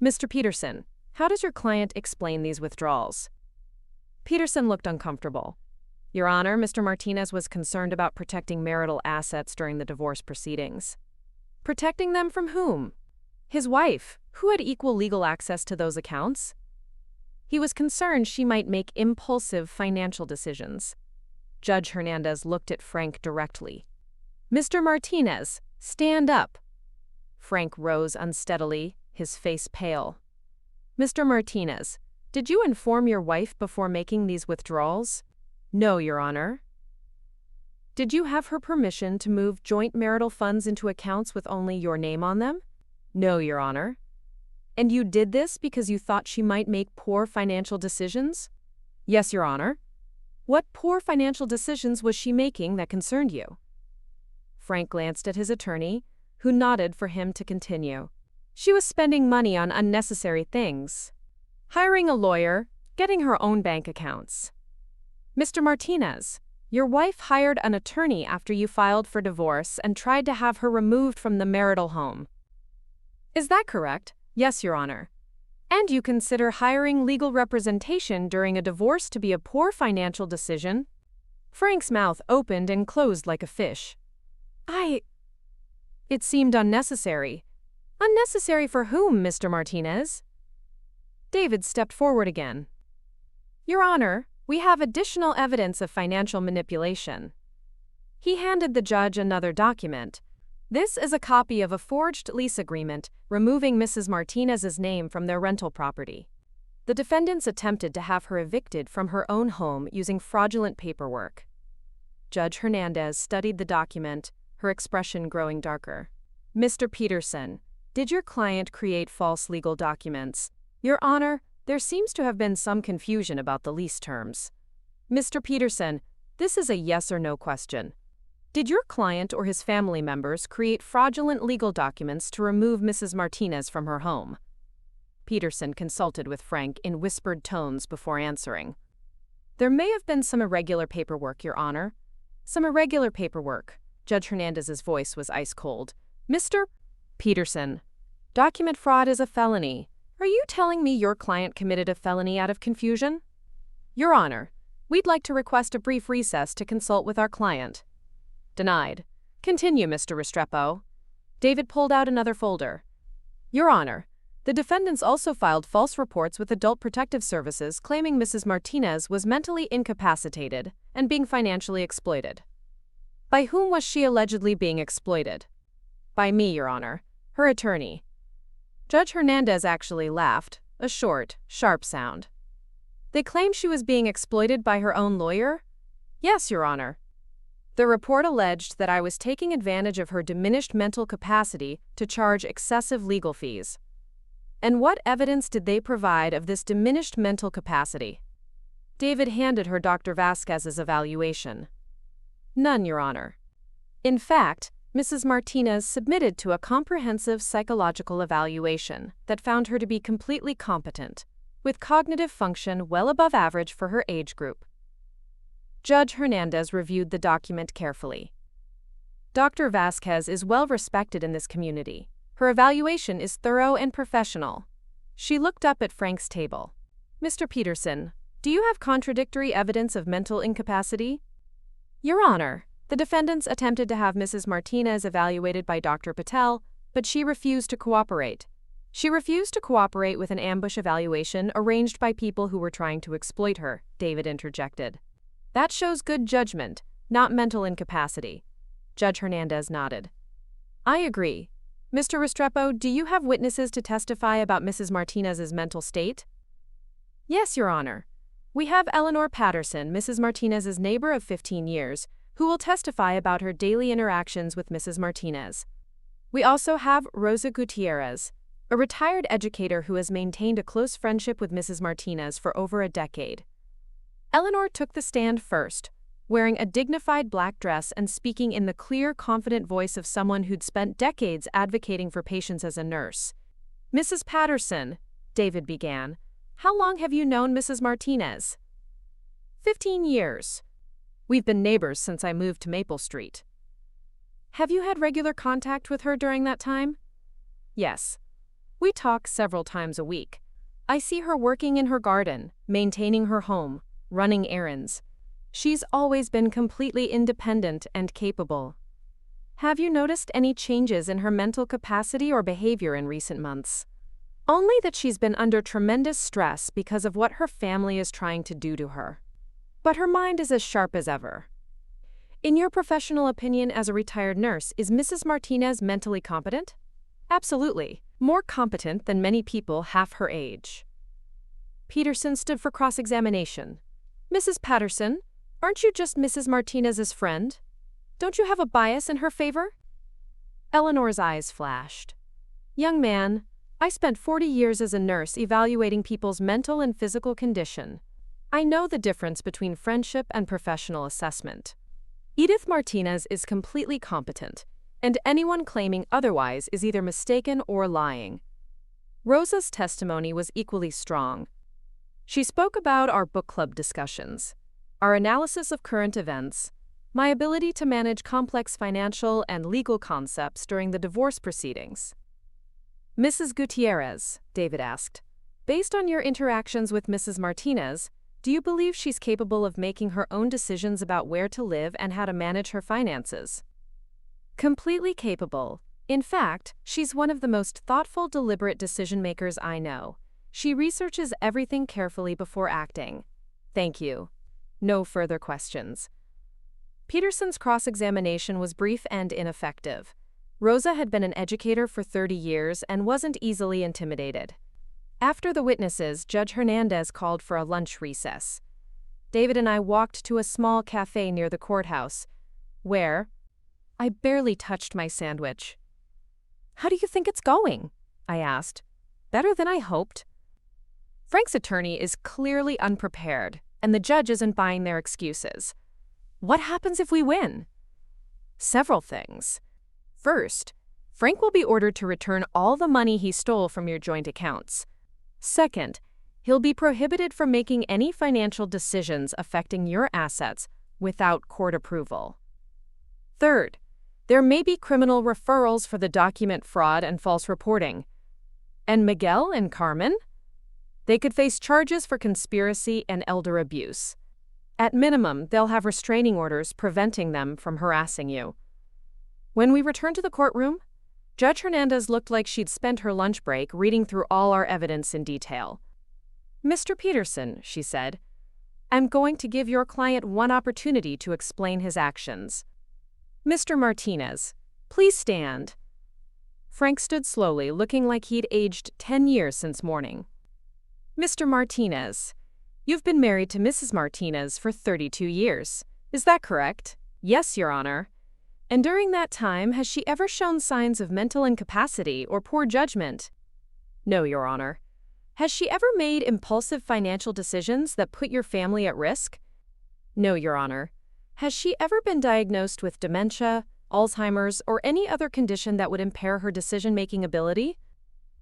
Mr. Peterson, how does your client explain these withdrawals? Peterson looked uncomfortable. Your Honor, Mr. Martinez was concerned about protecting marital assets during the divorce proceedings. Protecting them from whom? His wife, who had equal legal access to those accounts. He was concerned she might make impulsive financial decisions. Judge Hernandez looked at Frank directly. Mr. Martinez, stand up. Frank rose unsteadily, his face pale. Mr. Martinez, did you inform your wife before making these withdrawals? No, Your Honor. Did you have her permission to move joint marital funds into accounts with only your name on them? No, Your Honor. And you did this because you thought she might make poor financial decisions? Yes, Your Honor. What poor financial decisions was she making that concerned you? Frank glanced at his attorney, who nodded for him to continue. She was spending money on unnecessary things. Hiring a lawyer, getting her own bank accounts. Mr. Martinez, your wife hired an attorney after you filed for divorce and tried to have her removed from the marital home. Is that correct? Yes, Your Honor. And you consider hiring legal representation during a divorce to be a poor financial decision? Frank's mouth opened and closed like a fish. It seemed unnecessary. Unnecessary for whom, Mr. Martinez? David stepped forward again. Your Honor, we have additional evidence of financial manipulation. He handed the judge another document. This is a copy of a forged lease agreement removing Mrs. Martinez's name from their rental property. The defendants attempted to have her evicted from her own home using fraudulent paperwork. Judge Hernandez studied the document, her expression growing darker. Mr. Peterson, did your client create false legal documents? Your Honor, there seems to have been some confusion about the lease terms. Mr. Peterson, this is a yes or no question. Did your client or his family members create fraudulent legal documents to remove Mrs. Martinez from her home? Peterson consulted with Frank in whispered tones before answering. There may have been some irregular paperwork, Your Honor. Some irregular paperwork. Judge Hernandez's voice was ice cold. Mr. Peterson, document fraud is a felony. Are you telling me your client committed a felony out of confusion? Your Honor, we'd like to request a brief recess to consult with our client. Denied. Continue, Mr. Restrepo. David pulled out another folder. Your Honor, the defendants also filed false reports with Adult Protective Services claiming Mrs. Martinez was mentally incapacitated and being financially exploited. By whom was she allegedly being exploited? By me, Your Honor, her attorney. Judge Hernandez actually laughed, a short, sharp sound. They claim she was being exploited by her own lawyer? Yes, Your Honor. The report alleged that I was taking advantage of her diminished mental capacity to charge excessive legal fees. And what evidence did they provide of this diminished mental capacity? David handed her Dr. Vasquez's evaluation. None, Your Honor. In fact, Mrs. Martinez submitted to a comprehensive psychological evaluation that found her to be completely competent, with cognitive function well above average for her age group. Judge Hernandez reviewed the document carefully. Dr. Vasquez is well respected in this community. Her evaluation is thorough and professional. She looked up at Frank's table. Mr. Peterson, do you have contradictory evidence of mental incapacity? Your Honor, the defendants attempted to have Mrs. Martinez evaluated by Dr. Patel, but she refused to cooperate. She refused to cooperate with an ambush evaluation arranged by people who were trying to exploit her, David interjected. That shows good judgment, not mental incapacity. Judge Hernandez nodded. I agree. Mr. Restrepo, do you have witnesses to testify about Mrs. Martinez's mental state? Yes, Your Honor. We have Eleanor Patterson, Mrs. Martinez's neighbor of 15 years, who will testify about her daily interactions with Mrs. Martinez. We also have Rosa Gutierrez, a retired educator who has maintained a close friendship with Mrs. Martinez for over a decade. Eleanor took the stand first, wearing a dignified black dress and speaking in the clear, confident voice of someone who'd spent decades advocating for patients as a nurse. Mrs. Patterson, David began, how long have you known Mrs. Martinez? 15 years. We've been neighbors since I moved to Maple Street. Have you had regular contact with her during that time? Yes. We talk several times a week. I see her working in her garden, maintaining her home, running errands. She's always been completely independent and capable. Have you noticed any changes in her mental capacity or behavior in recent months? Only that she's been under tremendous stress because of what her family is trying to do to her. But her mind is as sharp as ever. In your professional opinion as a retired nurse, is Mrs. Martinez mentally competent? Absolutely. More competent than many people half her age. Peterson stood for cross-examination. Mrs. Patterson, aren't you just Mrs. Martinez's friend? Don't you have a bias in her favor? Eleanor's eyes flashed. Young man, I spent 40 years as a nurse evaluating people's mental and physical condition. I know the difference between friendship and professional assessment. Edith Martinez is completely competent, and anyone claiming otherwise is either mistaken or lying. Rosa's testimony was equally strong. She spoke about our book club discussions, our analysis of current events, my ability to manage complex financial and legal concepts during the divorce proceedings. Mrs. Gutierrez, David asked, based on your interactions with Mrs. Martinez, do you believe she's capable of making her own decisions about where to live and how to manage her finances? Completely capable. In fact, she's one of the most thoughtful, deliberate decision-makers I know. She researches everything carefully before acting. Thank you. No further questions. Peterson's cross-examination was brief and ineffective. Rosa had been an educator for 30 years and wasn't easily intimidated. After the witnesses, Judge Hernandez called for a lunch recess. David and I walked to a small cafe near the courthouse, where I barely touched my sandwich. "How do you think it's going?" I asked. "Better than I hoped." Frank's attorney is clearly unprepared, and the judge isn't buying their excuses. What happens if we win? Several things. First, Frank will be ordered to return all the money he stole from your joint accounts. Second, he'll be prohibited from making any financial decisions affecting your assets without court approval. Third, there may be criminal referrals for the document fraud and false reporting. And Miguel and Carmen? They could face charges for conspiracy and elder abuse. At minimum, they'll have restraining orders preventing them from harassing you. When we returned to the courtroom, Judge Hernandez looked like she'd spent her lunch break reading through all our evidence in detail. "Mr. Peterson," she said, "I'm going to give your client one opportunity to explain his actions. Mr. Martinez, please stand." Frank stood slowly, looking like he'd aged 10 years since morning. "Mr. Martinez, you've been married to Mrs. Martinez for 32 years. Is that correct?" "Yes, Your Honor." "And during that time, has she ever shown signs of mental incapacity or poor judgment?" "No, Your Honor." "Has she ever made impulsive financial decisions that put your family at risk?" "No, Your Honor." "Has she ever been diagnosed with dementia, Alzheimer's, or any other condition that would impair her decision-making ability?"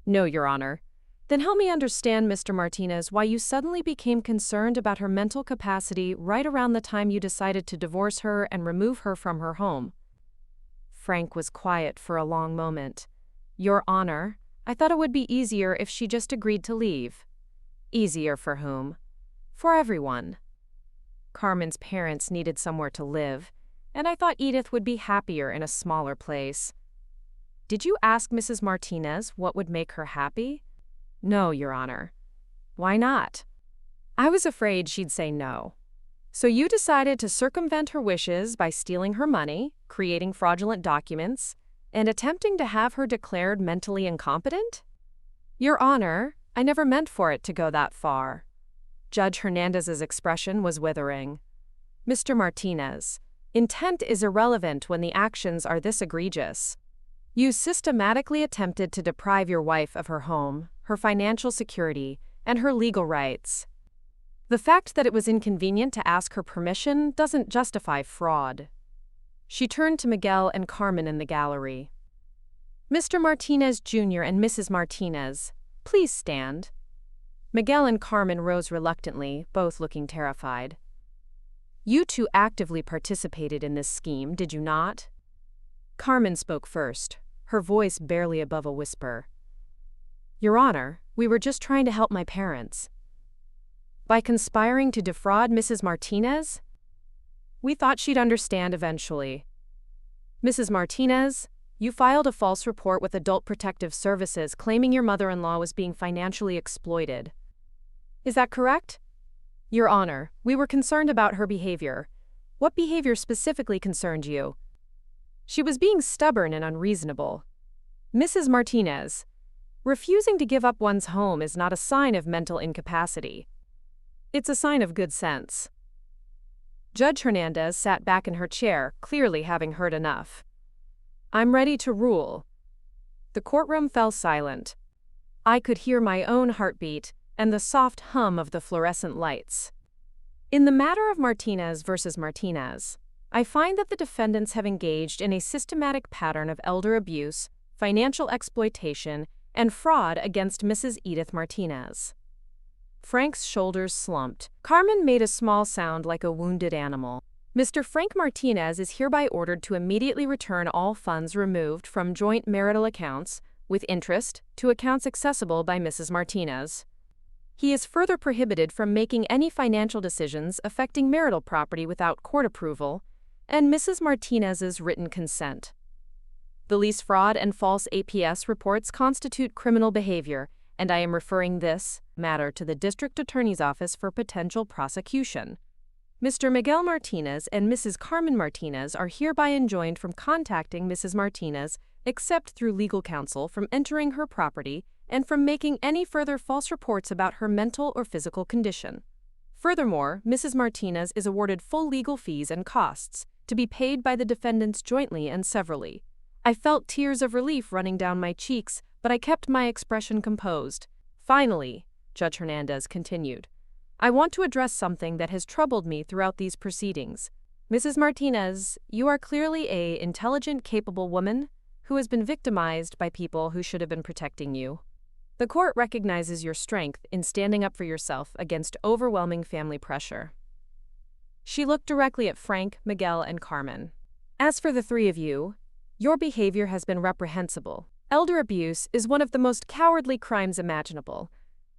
"No, Your Honor." "Then help me understand, Mr. Martinez, why you suddenly became concerned about her mental capacity right around the time you decided to divorce her and remove her from her home." Frank was quiet for a long moment. "Your Honor, I thought it would be easier if she just agreed to leave." "Easier for whom?" "For everyone. Carmen's parents needed somewhere to live, and I thought Edith would be happier in a smaller place." "Did you ask Mrs. Martinez what would make her happy?" "No, Your Honor." "Why not?" "I was afraid she'd say no." "So you decided to circumvent her wishes by stealing her money, creating fraudulent documents, and attempting to have her declared mentally incompetent?" "Your Honor, I never meant for it to go that far." Judge Hernandez's expression was withering. "Mr. Martinez, intent is irrelevant when the actions are this egregious. You systematically attempted to deprive your wife of her home, her financial security, and her legal rights. The fact that it was inconvenient to ask her permission doesn't justify fraud." She turned to Miguel and Carmen in the gallery. "Mr. Martinez Jr. and Mrs. Martinez, please stand." Miguel and Carmen rose reluctantly, both looking terrified. "You two actively participated in this scheme, did you not?" Carmen spoke first, her voice barely above a whisper. "Your Honor, we were just trying to help my parents." "By conspiring to defraud Mrs. Martinez?" "We thought she'd understand eventually." "Mrs. Martinez, you filed a false report with Adult Protective Services claiming your mother-in-law was being financially exploited. Is that correct?" "Your Honor, we were concerned about her behavior." "What behavior specifically concerned you?" "She was being stubborn and unreasonable." "Mrs. Martinez, refusing to give up one's home is not a sign of mental incapacity. It's a sign of good sense." Judge Hernandez sat back in her chair, clearly having heard enough. "I'm ready to rule." The courtroom fell silent. I could hear my own heartbeat and the soft hum of the fluorescent lights. In the matter of Martinez versus Martinez, I find that the defendants have engaged in a systematic pattern of elder abuse, financial exploitation, and fraud against Mrs. Edith Martinez. Frank's shoulders slumped. Carmen made a small sound like a wounded animal. Mr. Frank Martinez is hereby ordered to immediately return all funds removed from joint marital accounts, with interest, to accounts accessible by Mrs. Martinez. He is further prohibited from making any financial decisions affecting marital property without court approval and Mrs. Martinez's written consent. The lease fraud and false APS reports constitute criminal behavior, and I am referring this matter to the District Attorney's Office for potential prosecution. Mr. Miguel Martinez and Mrs. Carmen Martinez are hereby enjoined from contacting Mrs. Martinez except through legal counsel, from entering her property, and from making any further false reports about her mental or physical condition. Furthermore, Mrs. Martinez is awarded full legal fees and costs, to be paid by the defendants jointly and severally. I felt tears of relief running down my cheeks, but I kept my expression composed. Finally, Judge Hernandez continued, I want to address something that has troubled me throughout these proceedings. Mrs. Martinez, you are clearly an intelligent, capable woman who has been victimized by people who should have been protecting you. The court recognizes your strength in standing up for yourself against overwhelming family pressure. She looked directly at Frank, Miguel, and Carmen. As for the three of you, your behavior has been reprehensible. Elder abuse is one of the most cowardly crimes imaginable,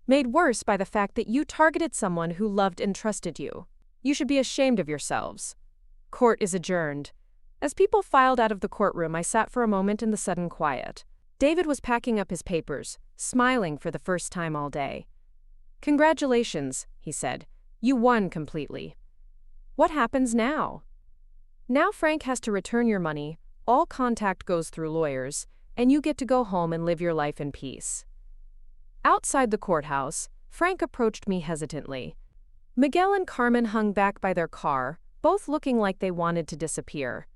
made worse by the fact that you targeted someone who loved and trusted you. You should be ashamed of yourselves. Court is adjourned. As people filed out of the courtroom, I sat for a moment in the sudden quiet. David was packing up his papers, smiling for the first time all day. Congratulations, he said. You won completely. What happens now? Now Frank has to return your money, all contact goes through lawyers, and you get to go home and live your life in peace. Outside the courthouse, Frank approached me hesitantly. Miguel and Carmen hung back by their car, both looking like they wanted to disappear.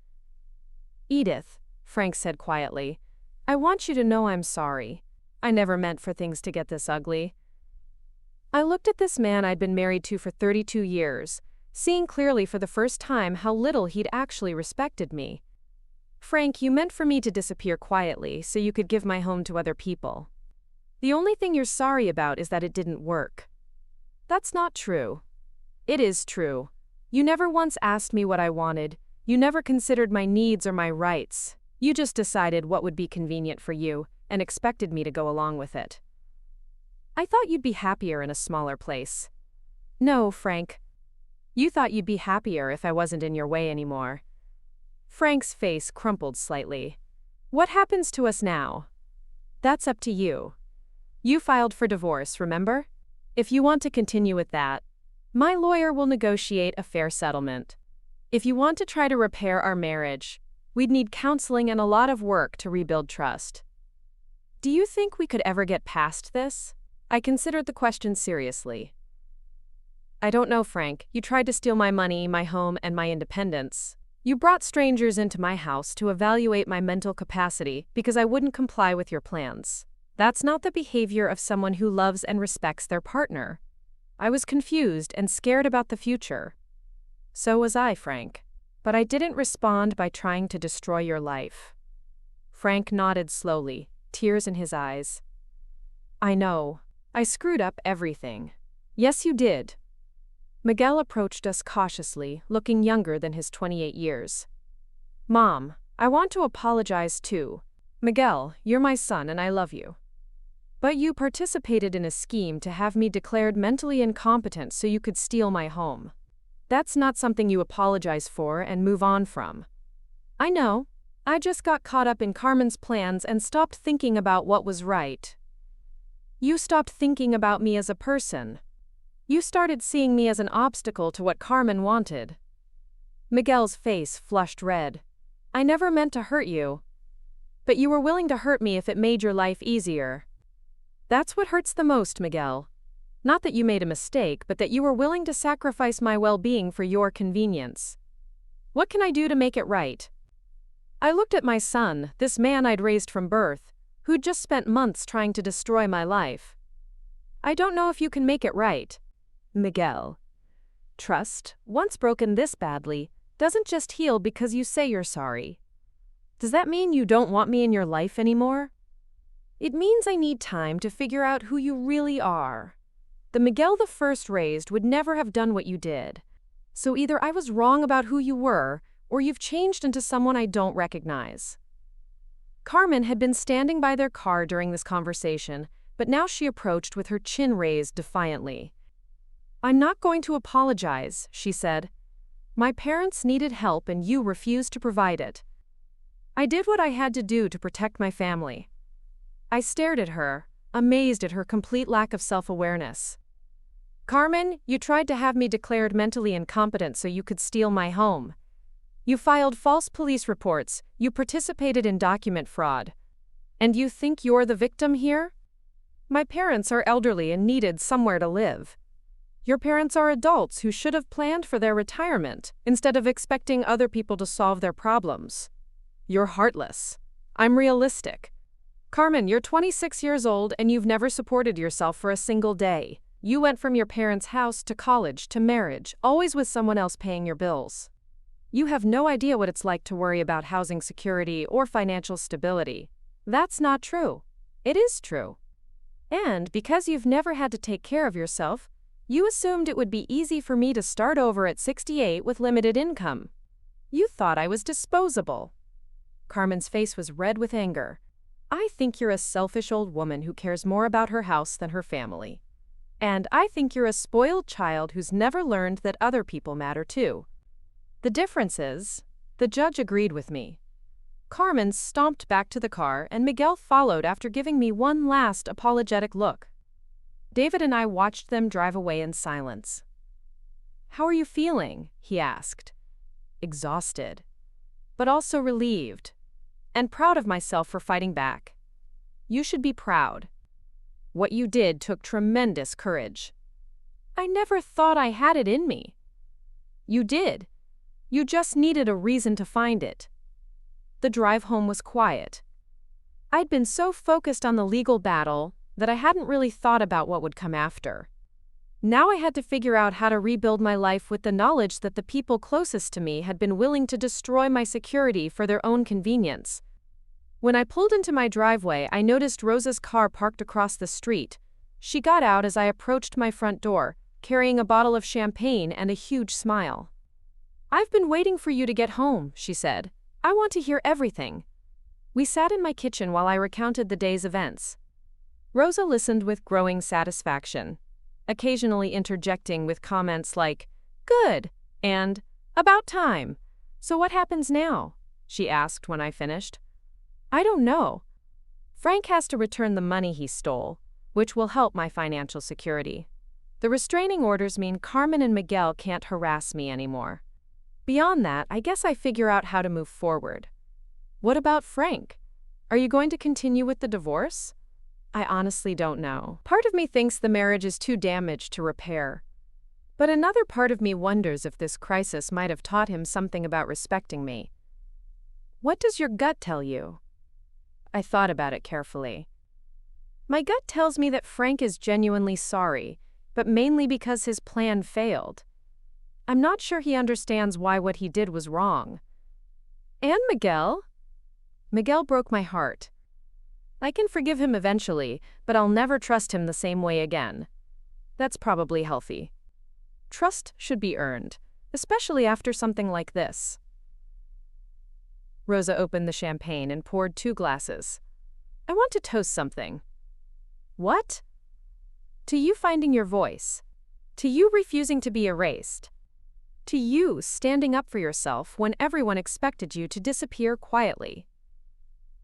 Edith, Frank said quietly, I want you to know I'm sorry. I never meant for things to get this ugly. I looked at this man I'd been married to for 32 years, seeing clearly for the first time how little he'd actually respected me. Frank, you meant for me to disappear quietly so you could give my home to other people. The only thing you're sorry about is that it didn't work. That's not true. It is true. You never once asked me what I wanted. You never considered my needs or my rights. You just decided what would be convenient for you and expected me to go along with it. I thought you'd be happier in a smaller place. No, Frank. You thought you'd be happier if I wasn't in your way anymore. Frank's face crumpled slightly. What happens to us now? That's up to you. You filed for divorce, remember? If you want to continue with that, my lawyer will negotiate a fair settlement. If you want to try to repair our marriage, we'd need counseling and a lot of work to rebuild trust. Do you think we could ever get past this? I considered the question seriously. I don't know, Frank. You tried to steal my money, my home, and my independence. You brought strangers into my house to evaluate my mental capacity because I wouldn't comply with your plans. That's not the behavior of someone who loves and respects their partner. I was confused and scared about the future. So was I, Frank. But I didn't respond by trying to destroy your life. Frank nodded slowly, tears in his eyes. I know. I screwed up everything. Yes, you did. Miguel approached us cautiously, looking younger than his 28 years. Mom, I want to apologize too. Miguel, you're my son and I love you. But you participated in a scheme to have me declared mentally incompetent so you could steal my home. That's not something you apologize for and move on from. I know. I just got caught up in Carmen's plans and stopped thinking about what was right. You stopped thinking about me as a person. You started seeing me as an obstacle to what Carmen wanted. Miguel's face flushed red. I never meant to hurt you. But you were willing to hurt me if it made your life easier. That's what hurts the most, Miguel. Not that you made a mistake, but that you were willing to sacrifice my well-being for your convenience. What can I do to make it right? I looked at my son, this man I'd raised from birth, who'd just spent months trying to destroy my life. I don't know if you can make it right. Miguel. Trust, once broken this badly, doesn't just heal because you say you're sorry. Does that mean you don't want me in your life anymore? It means I need time to figure out who you really are. The Miguel the First raised would never have done what you did. So either I was wrong about who you were, or you've changed into someone I don't recognize." Carmen had been standing by their car during this conversation, but now she approached with her chin raised defiantly. "I'm not going to apologize," she said. "My parents needed help and you refused to provide it. I did what I had to do to protect my family." I stared at her, amazed at her complete lack of self-awareness. "Carmen, you tried to have me declared mentally incompetent so you could steal my home. You filed false police reports, you participated in document fraud. And you think you're the victim here? My parents are elderly and needed somewhere to live. Your parents are adults who should have planned for their retirement instead of expecting other people to solve their problems. You're heartless. I'm realistic. Carmen, you're 26 years old and you've never supported yourself for a single day. You went from your parents' house to college to marriage, always with someone else paying your bills. You have no idea what it's like to worry about housing security or financial stability. That's not true. It is true. And because you've never had to take care of yourself, you assumed it would be easy for me to start over at 68 with limited income. You thought I was disposable." Carmen's face was red with anger. "I think you're a selfish old woman who cares more about her house than her family. And I think you're a spoiled child who's never learned that other people matter too." The difference is, the judge agreed with me. Carmen stomped back to the car and Miguel followed after giving me one last apologetic look. David and I watched them drive away in silence. "How are you feeling?" he asked. "Exhausted, but also relieved, and proud of myself for fighting back." "You should be proud. What you did took tremendous courage." "I never thought I had it in me." "You did. You just needed a reason to find it." The drive home was quiet. I'd been so focused on the legal battle that I hadn't really thought about what would come after. Now I had to figure out how to rebuild my life with the knowledge that the people closest to me had been willing to destroy my security for their own convenience. When I pulled into my driveway, I noticed Rosa's car parked across the street. She got out as I approached my front door, carrying a bottle of champagne and a huge smile. "I've been waiting for you to get home," she said. "I want to hear everything." We sat in my kitchen while I recounted the day's events. Rosa listened with growing satisfaction, occasionally interjecting with comments like, "Good," and "About time. So what happens now?" she asked when I finished. "I don't know. Frank has to return the money he stole, which will help my financial security. The restraining orders mean Carmen and Miguel can't harass me anymore. Beyond that, I guess I figure out how to move forward." "What about Frank? Are you going to continue with the divorce?" "I honestly don't know. Part of me thinks the marriage is too damaged to repair. But another part of me wonders if this crisis might have taught him something about respecting me." "What does your gut tell you?" I thought about it carefully. "My gut tells me that Frank is genuinely sorry, but mainly because his plan failed. I'm not sure he understands why what he did was wrong." "And Miguel?" "Miguel broke my heart. I can forgive him eventually, but I'll never trust him the same way again. That's probably healthy. Trust should be earned, especially after something like this." Rosa opened the champagne and poured 2 glasses. "I want to toast something." "What?" "To you finding your voice. To you refusing to be erased. To you standing up for yourself when everyone expected you to disappear quietly."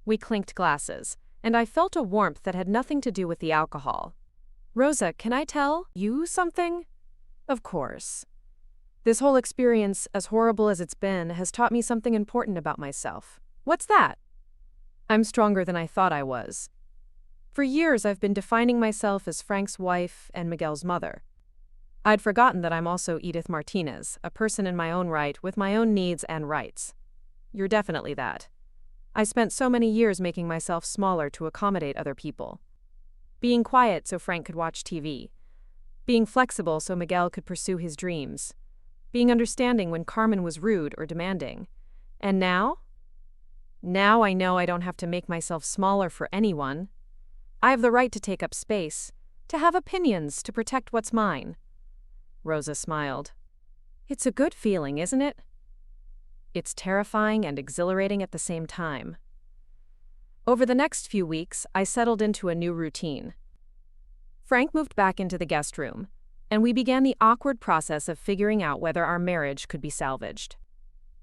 We clinked glasses, and I felt a warmth that had nothing to do with the alcohol. "Rosa, can I tell you something?" "Of course. This whole experience, as horrible as it's been, has taught me something important about myself." "What's that?" "I'm stronger than I thought I was. For years I've been defining myself as Frank's wife and Miguel's mother. I'd forgotten that I'm also Edith Martinez, a person in my own right with my own needs and rights. You're definitely that. I spent so many years making myself smaller to accommodate other people. Being quiet so Frank could watch TV. Being flexible so Miguel could pursue his dreams. Being understanding when Carmen was rude or demanding. And now? Now I know I don't have to make myself smaller for anyone. I have the right to take up space, To have opinions, to protect what's mine. Rosa smiled. It's a good feeling, isn't it? It's terrifying and exhilarating at the same time. Over the next few weeks, I settled into a new routine. Frank moved back into the guest room, and we began the awkward process of figuring out whether our marriage could be salvaged.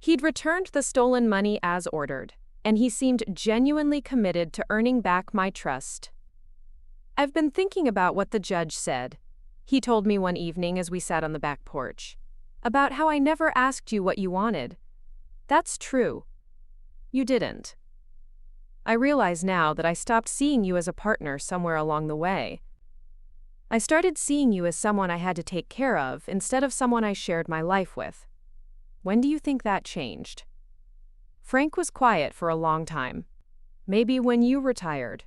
He'd returned the stolen money as ordered, and he seemed genuinely committed to earning back my trust. I've been thinking about what the judge said. He told me one evening as we sat on the back porch, about how I never asked you what you wanted. That's true. You didn't. I realize now that I stopped seeing you as a partner somewhere along the way. I started seeing you as someone I had to take care of instead of someone I shared my life with. When do you think that changed? Frank was quiet for a long time. Maybe when you retired.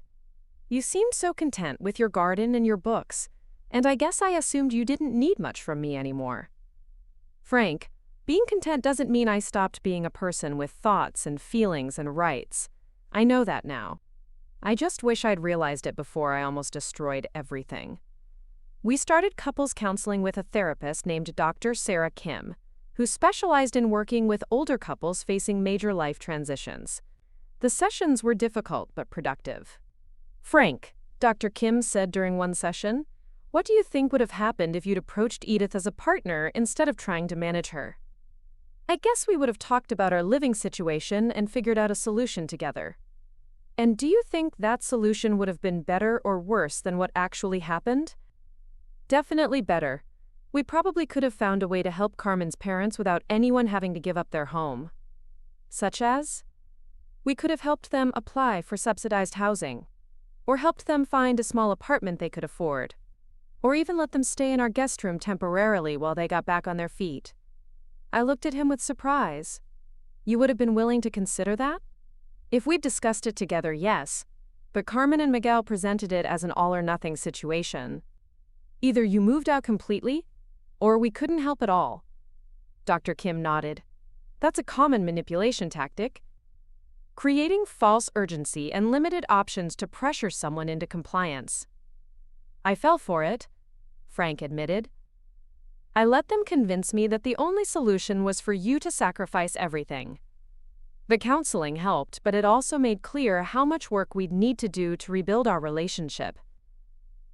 You seemed so content with your garden and your books, and I guess I assumed you didn't need much from me anymore. Frank, being content doesn't mean I stopped being a person with thoughts and feelings and rights. I know that now. I just wish I'd realized it before I almost destroyed everything. We started couples counseling with a therapist named Dr. Sarah Kim, who specialized in working with older couples facing major life transitions. The sessions were difficult but productive. Frank, Dr. Kim said during one session, what do you think would have happened if you'd approached Edith as a partner instead of trying to manage her? I guess we would have talked about our living situation and figured out a solution together. And do you think that solution would have been better or worse than what actually happened? Definitely better. We probably could have found a way to help Carmen's parents without anyone having to give up their home. Such as? We could have helped them apply for subsidized housing, or helped them find a small apartment they could afford, or even let them stay in our guest room temporarily while they got back on their feet. I looked at him with surprise. You would have been willing to consider that? If we'd discussed it together, yes, but Carmen and Miguel presented it as an all-or-nothing situation. Either you moved out completely, or we couldn't help at all. Dr. Kim nodded. That's a common manipulation tactic. Creating false urgency and limited options to pressure someone into compliance. I fell for it, Frank admitted. I let them convince me that the only solution was for you to sacrifice everything. The counseling helped, but it also made clear how much work we'd need to do to rebuild our relationship.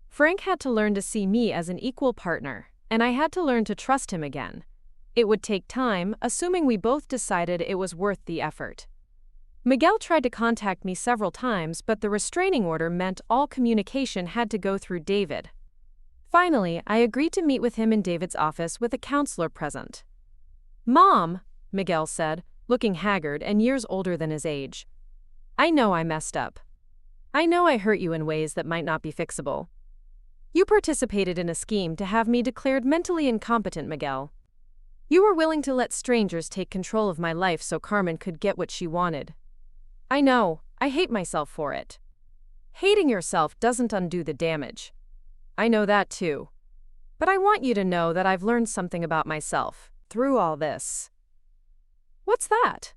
Frank had to learn to see me as an equal partner, and I had to learn to trust him again. It would take time, assuming we both decided it was worth the effort. Miguel tried to contact me several times, but the restraining order meant all communication had to go through David. Finally, I agreed to meet with him in David's office with a counselor present. Mom, Miguel said, looking haggard and years older than his age. I know I messed up. I know I hurt you in ways that might not be fixable. You participated in a scheme to have me declared mentally incompetent, Miguel. You were willing to let strangers take control of my life so Carmen could get what she wanted. I know, I hate myself for it. Hating yourself doesn't undo the damage. I know that too. But I want you to know that I've learned something about myself through all this. What's that?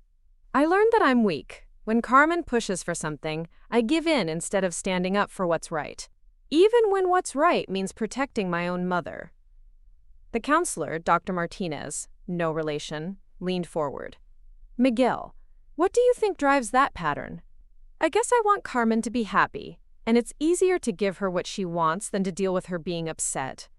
I learned that I'm weak. When Carmen pushes for something, I give in instead of standing up for what's right. Even when what's right means protecting my own mother. The counselor, Dr. Martinez, no relation, leaned forward. Miguel, what do you think drives that pattern? I guess I want Carmen to be happy, and it's easier to give her what she wants than to deal with her being upset.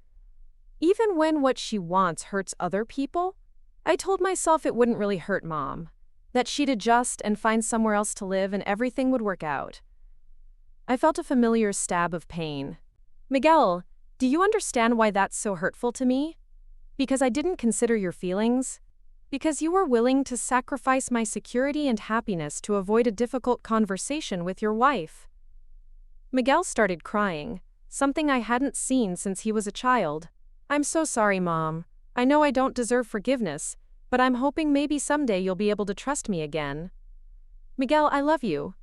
Even when what she wants hurts other people, I told myself it wouldn't really hurt Mom, that she'd adjust and find somewhere else to live and everything would work out. I felt a familiar stab of pain. Miguel, do you understand why that's so hurtful to me? Because I didn't consider your feelings? Because you were willing to sacrifice my security and happiness to avoid a difficult conversation with your wife? Miguel started crying, something I hadn't seen since he was a child. I'm so sorry, Mom. I know I don't deserve forgiveness, but I'm hoping maybe someday you'll be able to trust me again. Miguel, I love you.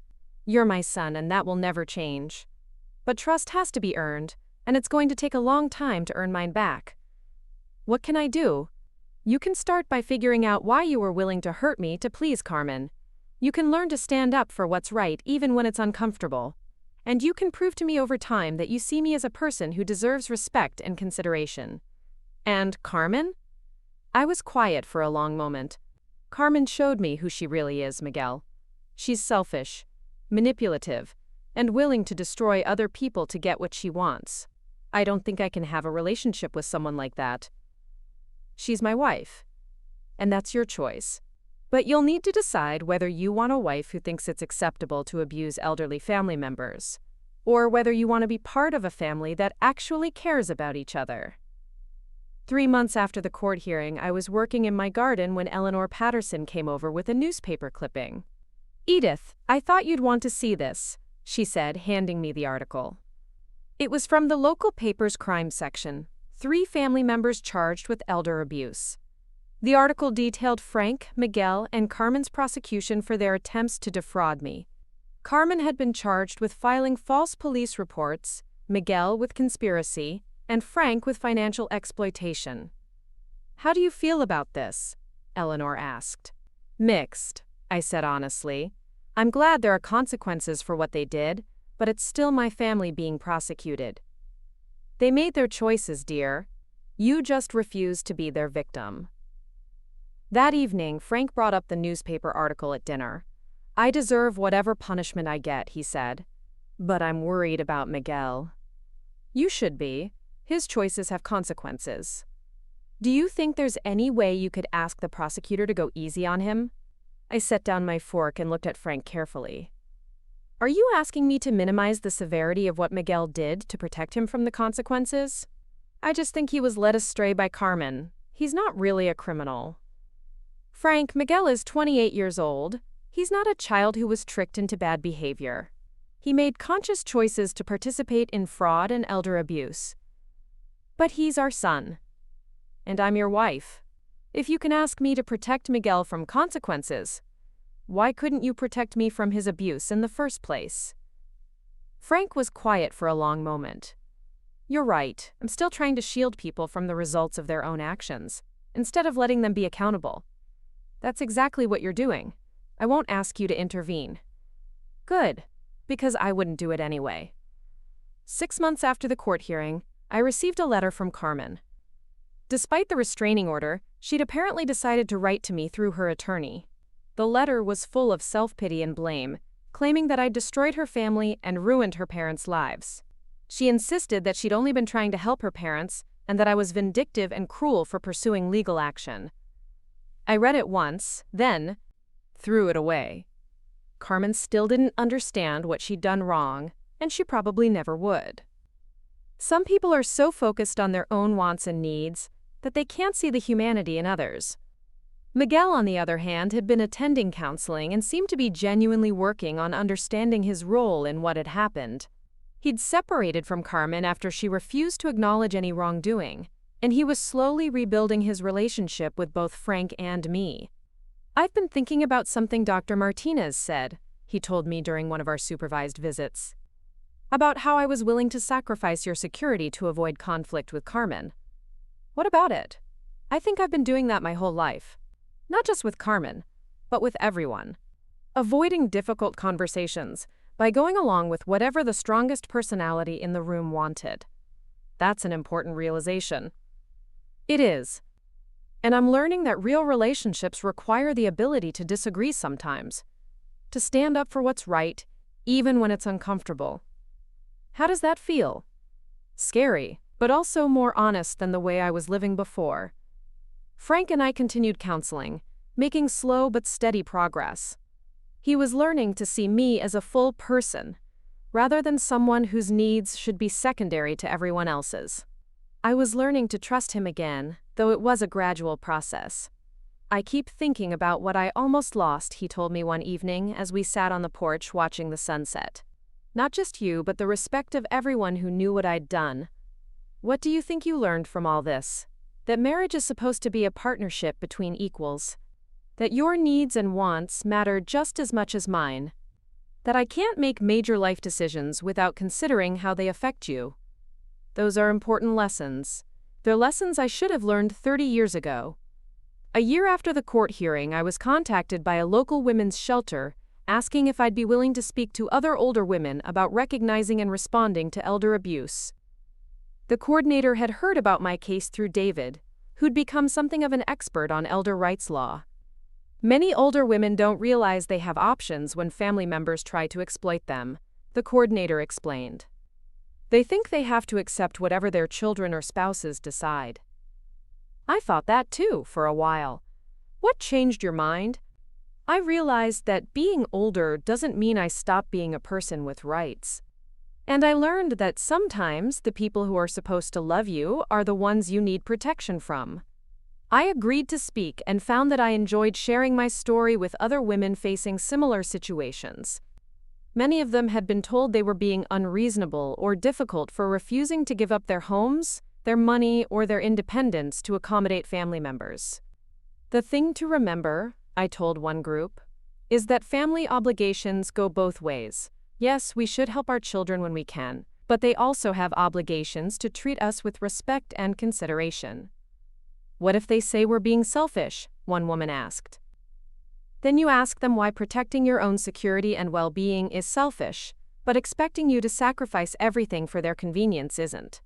You're my son, and that will never change. But trust has to be earned, and it's going to take a long time to earn mine back. What can I do? You can start by figuring out why you were willing to hurt me to please Carmen. You can learn to stand up for what's right even when it's uncomfortable. And you can prove to me over time that you see me as a person who deserves respect and consideration. And Carmen? I was quiet for a long moment. Carmen showed me who she really is, Miguel. She's selfish, manipulative, and willing to destroy other people to get what she wants. I don't think I can have a relationship with someone like that. She's my wife, and that's your choice. But you'll need to decide whether you want a wife who thinks it's acceptable to abuse elderly family members, or whether you want to be part of a family that actually cares about each other. 3 months after the court hearing, I was working in my garden when Eleanor Patterson came over with a newspaper clipping. "Edith, I thought you'd want to see this," she said, handing me the article. It was from the local paper's crime section. 3 family members charged with elder abuse. The article detailed Frank, Miguel, and Carmen's prosecution for their attempts to defraud me. Carmen had been charged with filing false police reports, Miguel with conspiracy, and Frank with financial exploitation. "How do you feel about this?" Eleanor asked. "Mixed," I said honestly. "I'm glad there are consequences for what they did, but it's still my family being prosecuted." "They made their choices, dear. You just refused to be their victim." That evening, Frank brought up the newspaper article at dinner. "I deserve whatever punishment I get," he said. "But I'm worried about Miguel." "You should be. His choices have consequences." "Do you think there's any way you could ask the prosecutor to go easy on him?" I set down my fork and looked at Frank carefully. "Are you asking me to minimize the severity of what Miguel did to protect him from the consequences?" "I just think he was led astray by Carmen. He's not really a criminal." "Frank, Miguel is 28 years old. He's not a child who was tricked into bad behavior. He made conscious choices to participate in fraud and elder abuse. But he's our son. And I'm your wife. If you can ask me to protect Miguel from consequences, why couldn't you protect me from his abuse in the first place?" Frank was quiet for a long moment. "You're right. I'm still trying to shield people from the results of their own actions, instead of letting them be accountable. That's exactly what you're doing. I won't ask you to intervene." "Good, because I wouldn't do it anyway." 6 months after the court hearing, I received a letter from Carmen. Despite the restraining order, she'd apparently decided to write to me through her attorney. The letter was full of self-pity and blame, claiming that I'd destroyed her family and ruined her parents' lives. She insisted that she'd only been trying to help her parents and that I was vindictive and cruel for pursuing legal action. I read it once, then threw it away. Carmen still didn't understand what she'd done wrong, and she probably never would. Some people are so focused on their own wants and needs that they can't see the humanity in others. Miguel, on the other hand, had been attending counseling and seemed to be genuinely working on understanding his role in what had happened. He'd separated from Carmen after she refused to acknowledge any wrongdoing, and he was slowly rebuilding his relationship with both Frank and me. "I've been thinking about something Dr. Martinez said," he told me during one of our supervised visits. "About how I was willing to sacrifice your security to avoid conflict with Carmen. What about it? I think I've been doing that my whole life. Not just with Carmen, but with everyone. Avoiding difficult conversations by going along with whatever the strongest personality in the room wanted. That's an important realization." "It is. And I'm learning that real relationships require the ability to disagree sometimes, to stand up for what's right, even when it's uncomfortable." "How does that feel?" "Scary, but also more honest than the way I was living before." Frank and I continued counseling, making slow but steady progress. He was learning to see me as a full person, rather than someone whose needs should be secondary to everyone else's. I was learning to trust him again, though it was a gradual process. "I keep thinking about what I almost lost," he told me one evening as we sat on the porch watching the sunset. "Not just you, but the respect of everyone who knew what I'd done." "What do you think you learned from all this?" "That marriage is supposed to be a partnership between equals. That your needs and wants matter just as much as mine. That I can't make major life decisions without considering how they affect you." Those are important lessons. They're lessons I should have learned 30 years ago. A year after the court hearing, I was contacted by a local women's shelter asking if I'd be willing to speak to other older women about recognizing and responding to elder abuse. The coordinator had heard about my case through David, who'd become something of an expert on elder rights law. Many older women don't realize they have options when family members try to exploit them, the coordinator explained. They think they have to accept whatever their children or spouses decide. I thought that too for a while. What changed your mind? I realized that being older doesn't mean I stop being a person with rights. And I learned that sometimes the people who are supposed to love you are the ones you need protection from. I agreed to speak and found that I enjoyed sharing my story with other women facing similar situations. Many of them had been told they were being unreasonable or difficult for refusing to give up their homes, their money, or their independence to accommodate family members. The thing to remember, I told one group, is that family obligations go both ways. Yes, we should help our children when we can, but they also have obligations to treat us with respect and consideration. What if they say we're being selfish? One woman asked. Then you ask them why protecting your own security and well-being is selfish, but expecting you to sacrifice everything for their convenience isn't.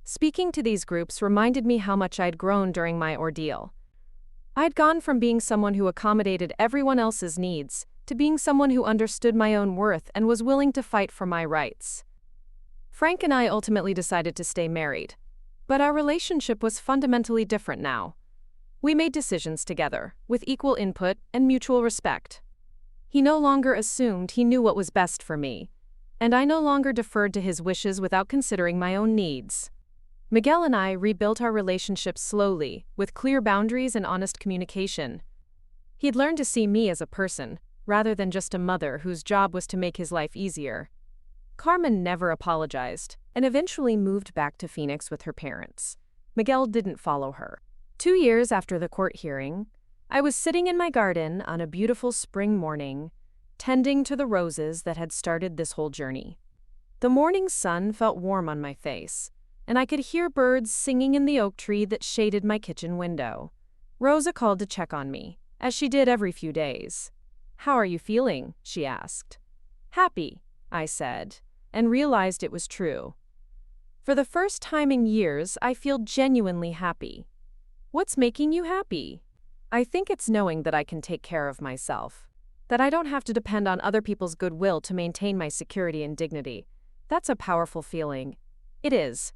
Speaking to these groups reminded me how much I'd grown during my ordeal. I'd gone from being someone who accommodated everyone else's needs to being someone who understood my own worth and was willing to fight for my rights. Frank and I ultimately decided to stay married, but our relationship was fundamentally different now. We made decisions together, with equal input and mutual respect. He no longer assumed he knew what was best for me, and I no longer deferred to his wishes without considering my own needs. Miguel and I rebuilt our relationship slowly, with clear boundaries and honest communication. He'd learned to see me as a person, rather than just a mother whose job was to make his life easier. Carmen never apologized, and eventually moved back to Phoenix with her parents. Miguel didn't follow her. 2 years after the court hearing, I was sitting in my garden on a beautiful spring morning, tending to the roses that had started this whole journey. The morning sun felt warm on my face, and I could hear birds singing in the oak tree that shaded my kitchen window. Rosa called to check on me, as she did every few days. "How are you feeling?" she asked. "Happy," I said, and realized it was true. For the first time in years, I feel genuinely happy. What's making you happy? I think it's knowing that I can take care of myself, that I don't have to depend on other people's goodwill to maintain my security and dignity. That's a powerful feeling. It is.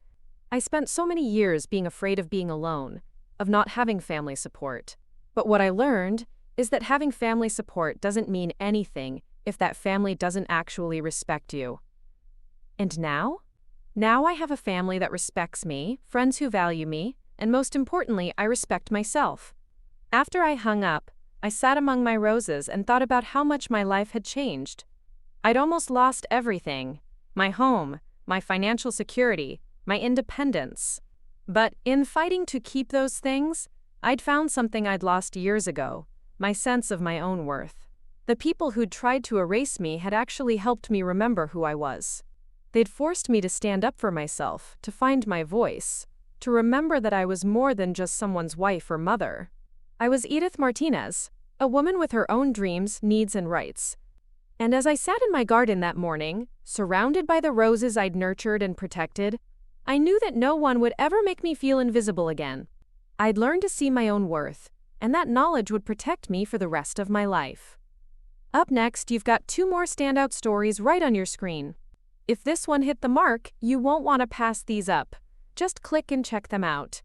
I spent so many years being afraid of being alone, of not having family support. But what I learned is that having family support doesn't mean anything if that family doesn't actually respect you. And now? Now I have a family that respects me, friends who value me, and most importantly, I respect myself. After I hung up, I sat among my roses and thought about how much my life had changed. I'd almost lost everything: my home, my financial security, my independence. But in fighting to keep those things, I'd found something I'd lost years ago: my sense of my own worth. The people who'd tried to erase me had actually helped me remember who I was. They'd forced me to stand up for myself, to find my voice, to remember that I was more than just someone's wife or mother. I was Edith Martinez, a woman with her own dreams, needs, and rights. And as I sat in my garden that morning, surrounded by the roses I'd nurtured and protected, I knew that no one would ever make me feel invisible again. I'd learned to see my own worth, and that knowledge would protect me for the rest of my life. Up next, you've got 2 more standout stories right on your screen. If this one hit the mark, you won't want to pass these up. Just click and check them out.